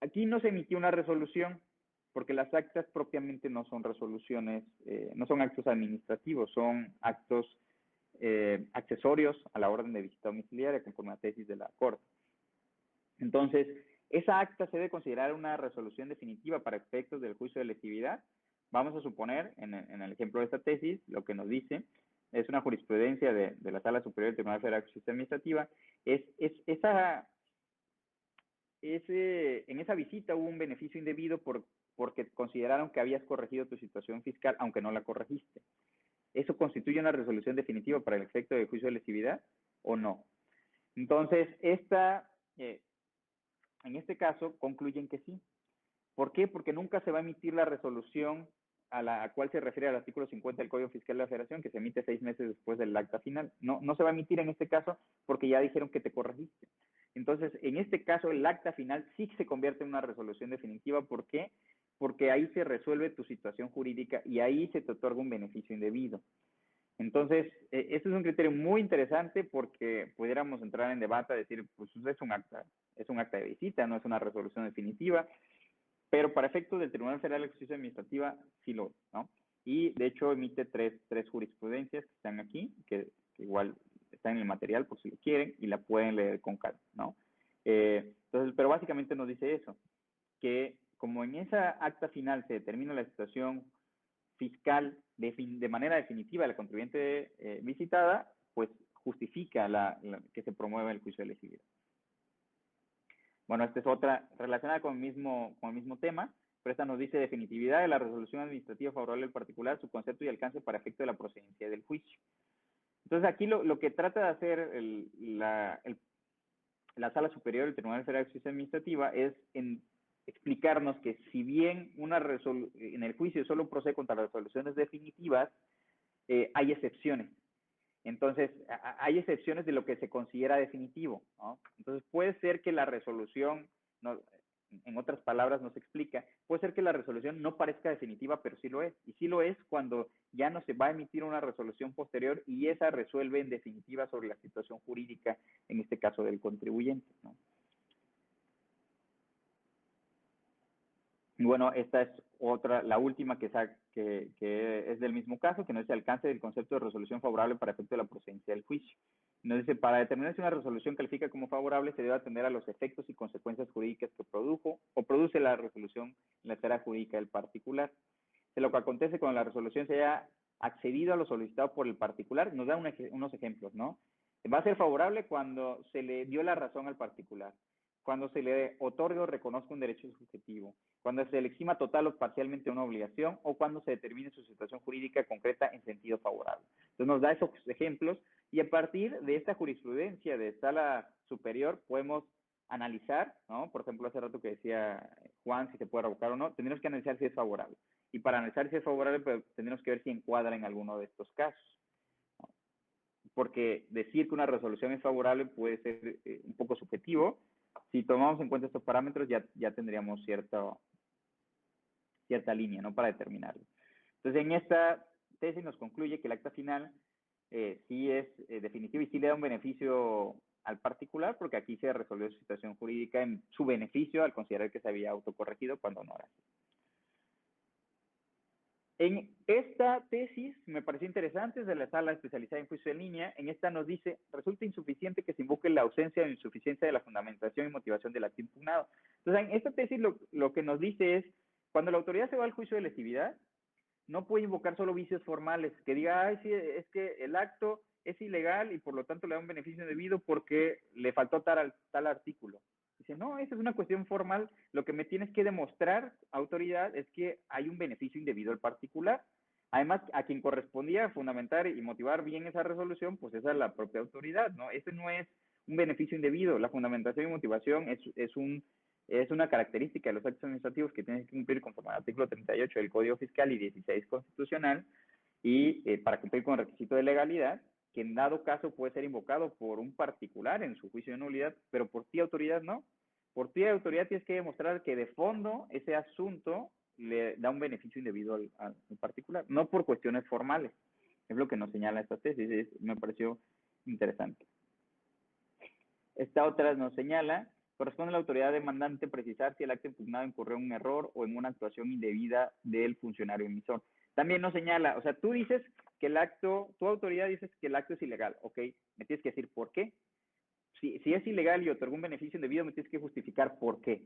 Aquí no se emitió una resolución porque las actas propiamente no son resoluciones, no son actos administrativos, son actos accesorios a la orden de visita domiciliaria conforme a tesis de la Corte. Entonces, esa acta se debe considerar una resolución definitiva para efectos del juicio de lesividad. Vamos a suponer, en el ejemplo de esta tesis, lo que nos dice, es una jurisprudencia de la Sala Superior del Tribunal Federal de Justicia Administrativa, en esa visita hubo un beneficio indebido porque consideraron que habías corregido tu situación fiscal, aunque no la corregiste. ¿Eso constituye una resolución definitiva para el efecto de juicio de lesividad o no? Entonces, en este caso, concluyen que sí. ¿Por qué? Porque nunca se va a emitir la resolución a la cual se refiere al artículo 50 del Código Fiscal de la Federación, que se emite 6 meses después del acta final. No se va a emitir en este caso porque ya dijeron que te corregiste. Entonces, en este caso, el acta final sí se convierte en una resolución definitiva. ¿Por qué? Porque ahí se resuelve tu situación jurídica y ahí se te otorga un beneficio indebido. Entonces, este es un criterio muy interesante porque pudiéramos entrar en debate a decir, pues es un acta de visita, no es una resolución definitiva, pero para efectos del Tribunal Federal de Justicia Administrativa sí lo es, ¿no? Y de hecho emite tres jurisprudencias que están aquí, que igual están en el material por si lo quieren y la pueden leer con calma, ¿no? Entonces, pero básicamente nos dice eso, que como en esa acta final se determina la situación fiscal de manera definitiva de la contribuyente visitada, pues justifica que se promueva el juicio de lesividad. Bueno, esta es otra relacionada con el mismo tema, pero esta nos dice definitividad de la resolución administrativa favorable del particular, su concepto y alcance para efecto de la procedencia del juicio. Entonces, aquí lo que trata de hacer la Sala Superior del Tribunal Federal de Justicia Administrativa es explicarnos que si bien en el juicio solo procede contra las resoluciones definitivas, hay excepciones. Entonces, hay excepciones de lo que se considera definitivo, ¿no? Entonces, puede ser que la resolución, en otras palabras nos explica, puede ser que la resolución no parezca definitiva, pero sí lo es. Y sí lo es cuando ya no se va a emitir una resolución posterior y esa resuelve en definitiva sobre la situación jurídica, en este caso del contribuyente, ¿no? Y bueno, esta es la última que es del mismo caso, que no es el alcance del concepto de resolución favorable para efecto de la procedencia del juicio. Nos dice, para determinar si una resolución califica como favorable, se debe atender a los efectos y consecuencias jurídicas que produce la resolución en la esfera jurídica del particular. De lo que acontece cuando la resolución se haya accedido a lo solicitado por el particular, nos da unos ejemplos, ¿no? Va a ser favorable cuando se le dio la razón al particular, cuando se le otorga o reconozca un derecho subjetivo, cuando se le exima total o parcialmente una obligación o cuando se determine su situación jurídica concreta en sentido favorable. Entonces nos da esos ejemplos y a partir de esta jurisprudencia de Sala Superior podemos analizar, ¿no? Por ejemplo, hace rato que decía Juan si se puede revocar o no, tendríamos que analizar si es favorable. Y para analizar si es favorable, pues, tendríamos que ver si encuadra en alguno de estos casos. ¿No? Porque decir que una resolución es favorable puede ser un poco subjetivo. Si tomamos en cuenta estos parámetros, ya tendríamos cierta línea, ¿no? Para determinarlo. Entonces, en esta tesis nos concluye que el acta final sí es definitivo y sí le da un beneficio al particular, porque aquí se resolvió su situación jurídica en su beneficio al considerar que se había autocorregido cuando no era así. En esta tesis me pareció interesante, es de la sala especializada en juicio en línea. En esta nos dice, resulta insuficiente que se invoque la ausencia o insuficiencia de la fundamentación y motivación del acto impugnado. Entonces, en esta tesis lo que nos dice es, cuando la autoridad se va al juicio de lesividad, no puede invocar solo vicios formales, que diga, ay, sí, es que el acto es ilegal y por lo tanto le da un beneficio indebido porque le faltó tal artículo. Dice, no, esa es una cuestión formal, lo que me tienes que demostrar, autoridad, es que hay un beneficio indebido al particular. Además, a quien correspondía fundamentar y motivar bien esa resolución, pues esa es la propia autoridad, ¿no? Ese no es un beneficio indebido, la fundamentación y motivación es una característica de los actos administrativos que tienen que cumplir conforme al artículo 38 del Código Fiscal y 16 constitucional, y para cumplir con el requisito de legalidad, que en dado caso puede ser invocado por un particular en su juicio de nulidad, pero por ti, autoridad, no. Por ti, autoridad, tienes que demostrar que de fondo ese asunto le da un beneficio indebido al particular, no por cuestiones formales. Es lo que nos señala esta tesis, me pareció interesante. Esta otra nos señala, corresponde a la autoridad demandante precisar si el acto impugnado incurrió en un error o en una actuación indebida del funcionario emisor. También nos señala, o sea, tú dices que el acto, tu autoridad dices que el acto es ilegal, ok, me tienes que decir por qué. Si es ilegal y otorgó un beneficio indebido, me tienes que justificar por qué.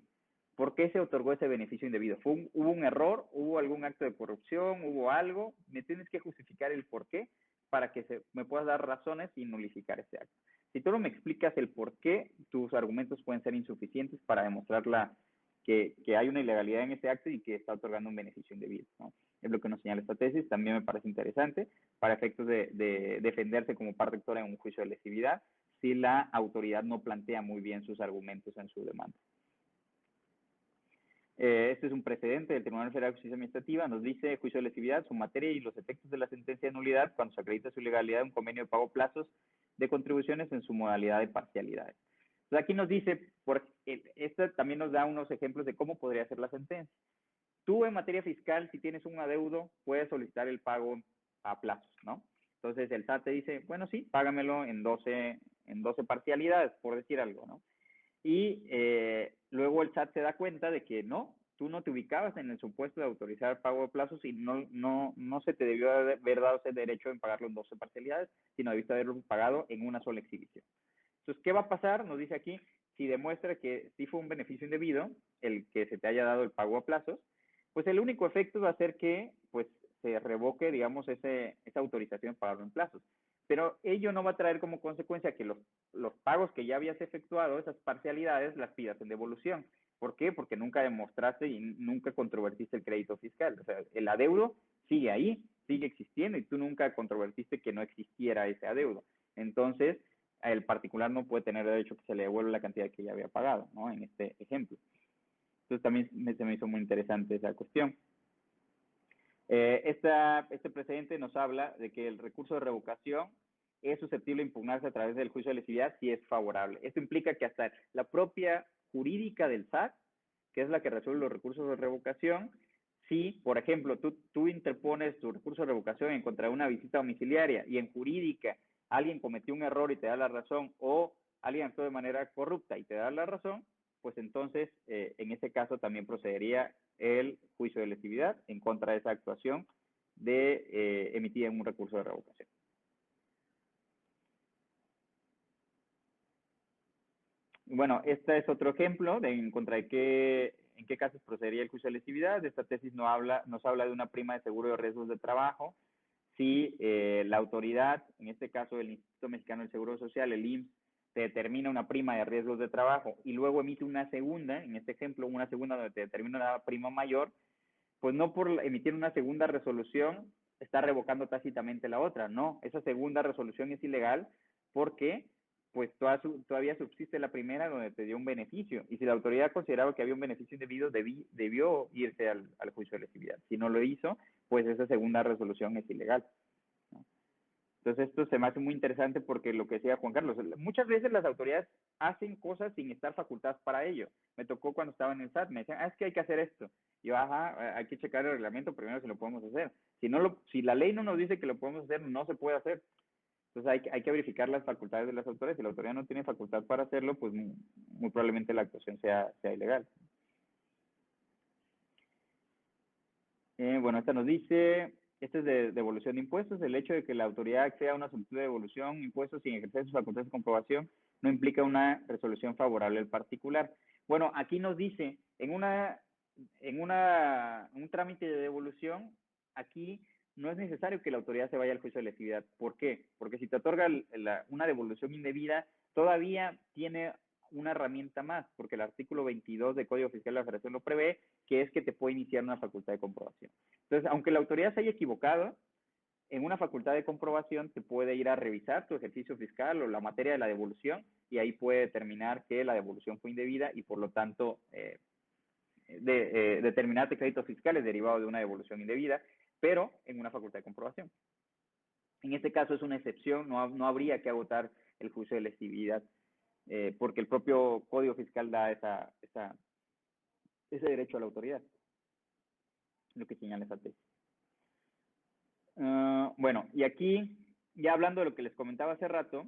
¿Por qué se otorgó ese beneficio indebido? ¿Hubo un error? ¿Hubo algún acto de corrupción? ¿Hubo algo? Me tienes que justificar el por qué para que me puedas dar razones y nulificar ese acto. Si tú no me explicas el por qué, tus argumentos pueden ser insuficientes para demostrar que hay una ilegalidad en ese acto y que está otorgando un beneficio indebido, ¿no? Es lo que nos señala esta tesis, también me parece interesante para efectos de defenderse como parte actora en un juicio de lesividad si la autoridad no plantea muy bien sus argumentos en su demanda. Este es un precedente del Tribunal Federal de Justicia Administrativa, nos dice juicio de lesividad, su materia y los efectos de la sentencia de nulidad cuando se acredita su ilegalidad de un convenio de pago plazos de contribuciones en su modalidad de parcialidades. Entonces aquí nos dice, esta también nos da unos ejemplos de cómo podría ser la sentencia. Tú en materia fiscal, si tienes un adeudo, puedes solicitar el pago a plazos, ¿no? Entonces el SAT te dice, bueno, sí, págamelo en 12 parcialidades, por decir algo, ¿no? Y luego el SAT se da cuenta de que no, tú no te ubicabas en el supuesto de autorizar pago de plazos y no se te debió haber dado ese derecho en pagarlo en 12 parcialidades, sino debiste haberlo pagado en una sola exhibición. Entonces, ¿qué va a pasar? Nos dice aquí, si demuestra que sí fue un beneficio indebido el que se te haya dado el pago a plazos, pues el único efecto va a ser que pues se revoque, digamos, esa autorización para pagarlo en plazos. Pero ello no va a traer como consecuencia que los pagos que ya habías efectuado, esas parcialidades, las pidas en devolución. ¿Por qué? Porque nunca demostraste y nunca controvertiste el crédito fiscal. O sea, el adeudo sigue ahí, sigue existiendo y tú nunca controvertiste que no existiera ese adeudo. Entonces, el particular no puede tener derecho a que se le devuelva la cantidad que ya había pagado, ¿no? En este ejemplo. Entonces también se me hizo muy interesante esa cuestión. Este precedente nos habla de que el recurso de revocación es susceptible de impugnarse a través del juicio de lesividad si es favorable. Esto implica que hasta la propia jurídica del SAT, que es la que resuelve los recursos de revocación, si, por ejemplo, tú interpones tu recurso de revocación en contra de una visita domiciliaria y en jurídica alguien cometió un error y te da la razón, o alguien actuó de manera corrupta y te da la razón, pues entonces en ese caso también procedería el juicio de lesividad en contra de esa actuación emitida en un recurso de revocación. Bueno, este es otro ejemplo de en contra de en qué casos procedería el juicio de lesividad. Esta tesis nos habla de una prima de seguro de riesgos de trabajo. Si la autoridad, en este caso el Instituto Mexicano del Seguro Social, el IMSS, te determina una prima de riesgos de trabajo y luego emite una segunda, en este ejemplo, una segunda donde te determina una prima mayor, pues no por emitir una segunda resolución está revocando tácitamente la otra, no, esa segunda resolución es ilegal porque pues todavía subsiste la primera donde te dio un beneficio. Y si la autoridad consideraba que había un beneficio indebido, debió irse al juicio de lesividad. Si no lo hizo, pues esa segunda resolución es ilegal, ¿no? Entonces esto se me hace muy interesante porque lo que decía Juan Carlos, muchas veces las autoridades hacen cosas sin estar facultadas para ello. Me tocó cuando estaba en el SAT, me decían, es que hay que hacer esto. Y yo, ajá, hay que checar el reglamento primero si lo podemos hacer. Si la ley no nos dice que lo podemos hacer, no se puede hacer. Entonces hay que verificar las facultades de las autoridades. Si la autoridad no tiene facultad para hacerlo, pues muy probablemente la actuación sea ilegal. Bueno, esta nos dice, este es de devolución de impuestos, el hecho de que la autoridad acceda a una solicitud de devolución de impuestos sin ejercer sus facultades de comprobación no implica una resolución favorable al particular. Bueno, aquí nos dice, un trámite de devolución, aquí no es necesario que la autoridad se vaya al juicio de lesividad. ¿Por qué? Porque si te otorga una devolución indebida, todavía tiene una herramienta más, porque el artículo 22 del Código Fiscal de la Federación lo prevé, que es que te puede iniciar una facultad de comprobación. Entonces, aunque la autoridad se haya equivocado, en una facultad de comprobación te puede ir a revisar tu ejercicio fiscal o la materia de la devolución y ahí puede determinar que la devolución fue indebida y por lo tanto determinarte créditos fiscales derivados de una devolución indebida, pero en una facultad de comprobación. En este caso es una excepción, no habría que agotar el juicio de lesividad porque el propio Código Fiscal da ese derecho a la autoridad, lo que señala esa tesis. Bueno, y aquí, ya hablando de lo que les comentaba hace rato,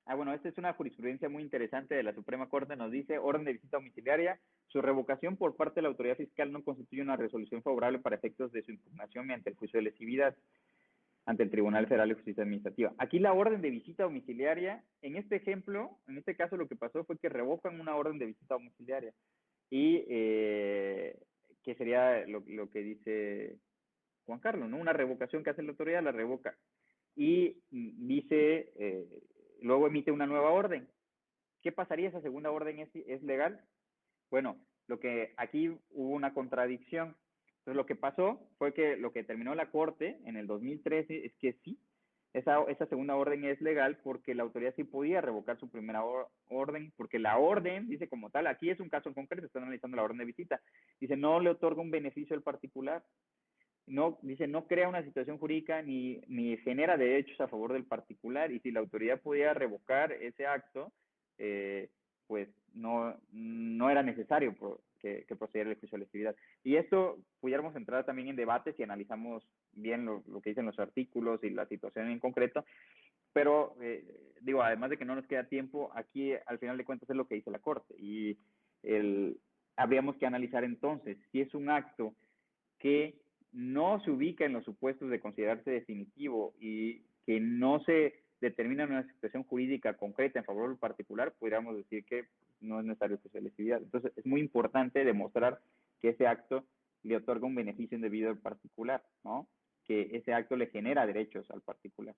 bueno, esta es una jurisprudencia muy interesante de la Suprema Corte, nos dice, orden de visita domiciliaria, su revocación por parte de la autoridad fiscal no constituye una resolución favorable para efectos de su impugnación mediante el juicio de lesividad ante el Tribunal Federal de Justicia Administrativa. Aquí la orden de visita domiciliaria, en este ejemplo, en este caso lo que pasó fue que revocan una orden de visita domiciliaria y que sería lo que dice Juan Carlos, ¿no? Una revocación que hace la autoridad, la revoca. Y dice, luego emite una nueva orden. ¿Qué pasaría? ¿Esa segunda orden es legal? Bueno, lo que aquí hubo una contradicción. Entonces, lo que pasó fue que lo que determinó la Corte en el 2013 es que sí, esa segunda orden es legal porque la autoridad sí podía revocar su primera orden, porque la orden, dice como tal, aquí es un caso en concreto, están analizando la orden de visita, dice, no le otorga un beneficio al particular, no, dice, no crea una situación jurídica ni genera derechos a favor del particular, y si la autoridad podía revocar ese acto, pues no era necesario que procediera el juicio de lesividad. Y esto pudiéramos entrar también en debate si analizamos bien lo que dicen los artículos y la situación en concreto, pero digo, además de que no nos queda tiempo, aquí al final de cuentas es lo que dice la Corte, y habríamos que analizar entonces si es un acto que no se ubica en los supuestos de considerarse definitivo y que no se determina en una situación jurídica concreta en favor del particular, podríamos decir que no es necesario que sea lesividad. Entonces, es muy importante demostrar que ese acto le otorga un beneficio indebido al particular, ¿no? Que ese acto le genera derechos al particular.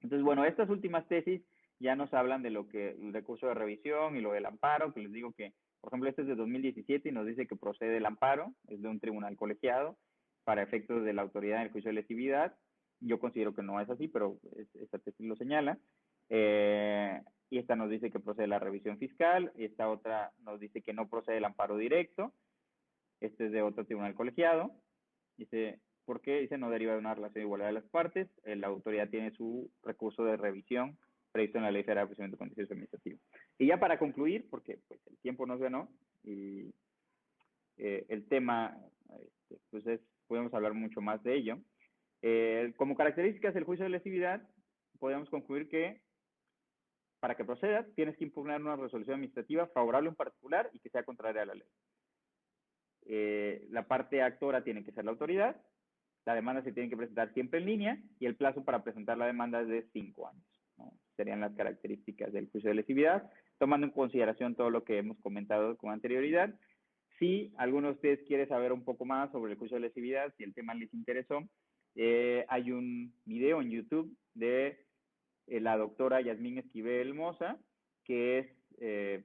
Entonces, bueno, estas últimas tesis ya nos hablan de lo que el recurso de revisión y lo del amparo, que les digo que, por ejemplo, este es de 2017 y nos dice que procede el amparo, es de un tribunal colegiado, para efectos de la autoridad en el juicio de lesividad. Yo considero que no es así, pero esta tesis lo señala. Y esta nos dice que procede la revisión fiscal, y esta otra nos dice que no procede el amparo directo. Este es de otro tribunal colegiado. Dice, ¿por qué? Dice, no deriva de una relación de igualdad de las partes. La autoridad tiene su recurso de revisión previsto en la Ley Federal de Procedimiento Contencioso Administrativo. Y ya para concluir, porque pues, el tiempo nos ganó y el tema, pues podemos hablar mucho más de ello. Como características del juicio de lesividad, podemos concluir que para que proceda, tienes que impugnar una resolución administrativa favorable en particular y que sea contraria a la ley. La parte actora tiene que ser la autoridad, la demanda se tiene que presentar siempre en línea y el plazo para presentar la demanda es de 5 años, ¿no? Serían las características del juicio de lesividad, tomando en consideración todo lo que hemos comentado con anterioridad. Si alguno de ustedes quiere saber un poco más sobre el juicio de lesividad, si el tema les interesó, hay un video en YouTube de la doctora Yasmín Esquivel Moza, que es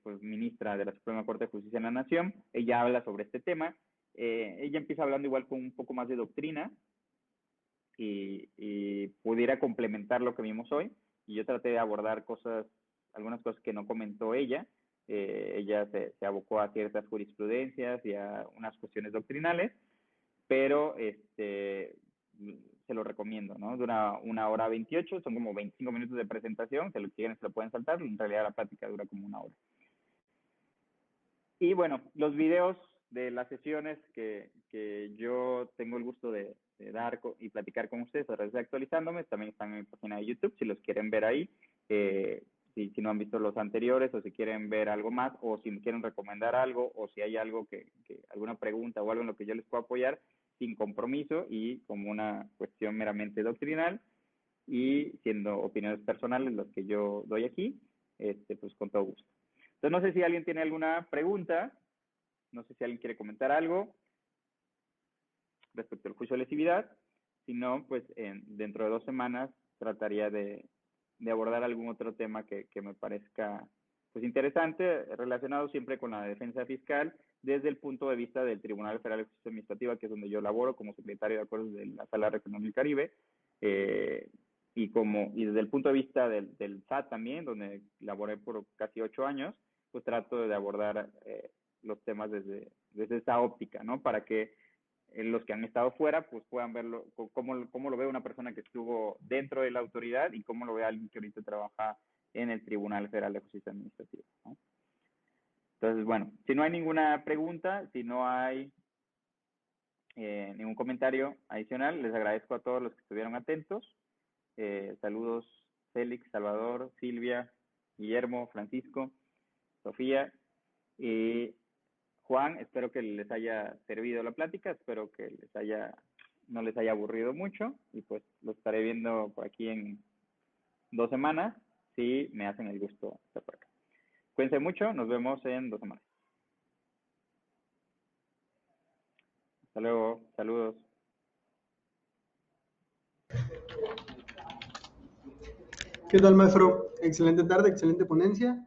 pues, ministra de la Suprema Corte de Justicia de la Nación. Ella habla sobre este tema. Ella empieza hablando igual con un poco más de doctrina, y pudiera complementar lo que vimos hoy. Y yo traté de abordar algunas cosas que no comentó ella. Ella se abocó a ciertas jurisprudencias y a unas cuestiones doctrinales, pero se lo recomiendo, ¿no? Dura 1 hora 28, son como 25 minutos de presentación, si lo quieren se lo pueden saltar, en realidad la plática dura como 1 hora. Y bueno, los videos de las sesiones que yo tengo el gusto de dar y platicar con ustedes a través de Actualizándome, también están en mi página de YouTube, si los quieren ver ahí. Si no han visto los anteriores, o si quieren ver algo más, o si me quieren recomendar algo, o si hay algo alguna pregunta o algo en lo que yo les pueda apoyar, sin compromiso y como una cuestión meramente doctrinal, y siendo opiniones personales las que yo doy aquí, pues con todo gusto. Entonces, no sé si alguien tiene alguna pregunta, no sé si alguien quiere comentar algo respecto al juicio de lesividad. Si no, pues dentro de 2 semanas trataría de abordar algún otro tema que me parezca pues interesante, relacionado siempre con la defensa fiscal, desde el punto de vista del Tribunal Federal de Justicia Administrativa, que es donde yo laboro como secretario de acuerdos de la Sala Regional del Caribe, y desde el punto de vista del SAT también, donde laboré por casi 8 años, pues trato de abordar los temas desde esa óptica, ¿no? Para que los que han estado fuera pues puedan verlo, cómo lo ve una persona que estuvo dentro de la autoridad y cómo lo ve alguien que ahorita trabaja en el Tribunal Federal de Justicia Administrativa, ¿no? Entonces, bueno, si no hay ninguna pregunta, si no hay ningún comentario adicional, les agradezco a todos los que estuvieron atentos. Saludos Félix, Salvador, Silvia, Guillermo, Francisco, Sofía y Juan. Espero que les haya servido la plática, espero que no les haya aburrido mucho, y pues lo estaré viendo por aquí en 2 semanas, si me hacen el gusto de estar por acá. Cuídense mucho, nos vemos en 2 semanas. Hasta luego, saludos. ¿Qué tal, maestro? Excelente tarde, excelente ponencia.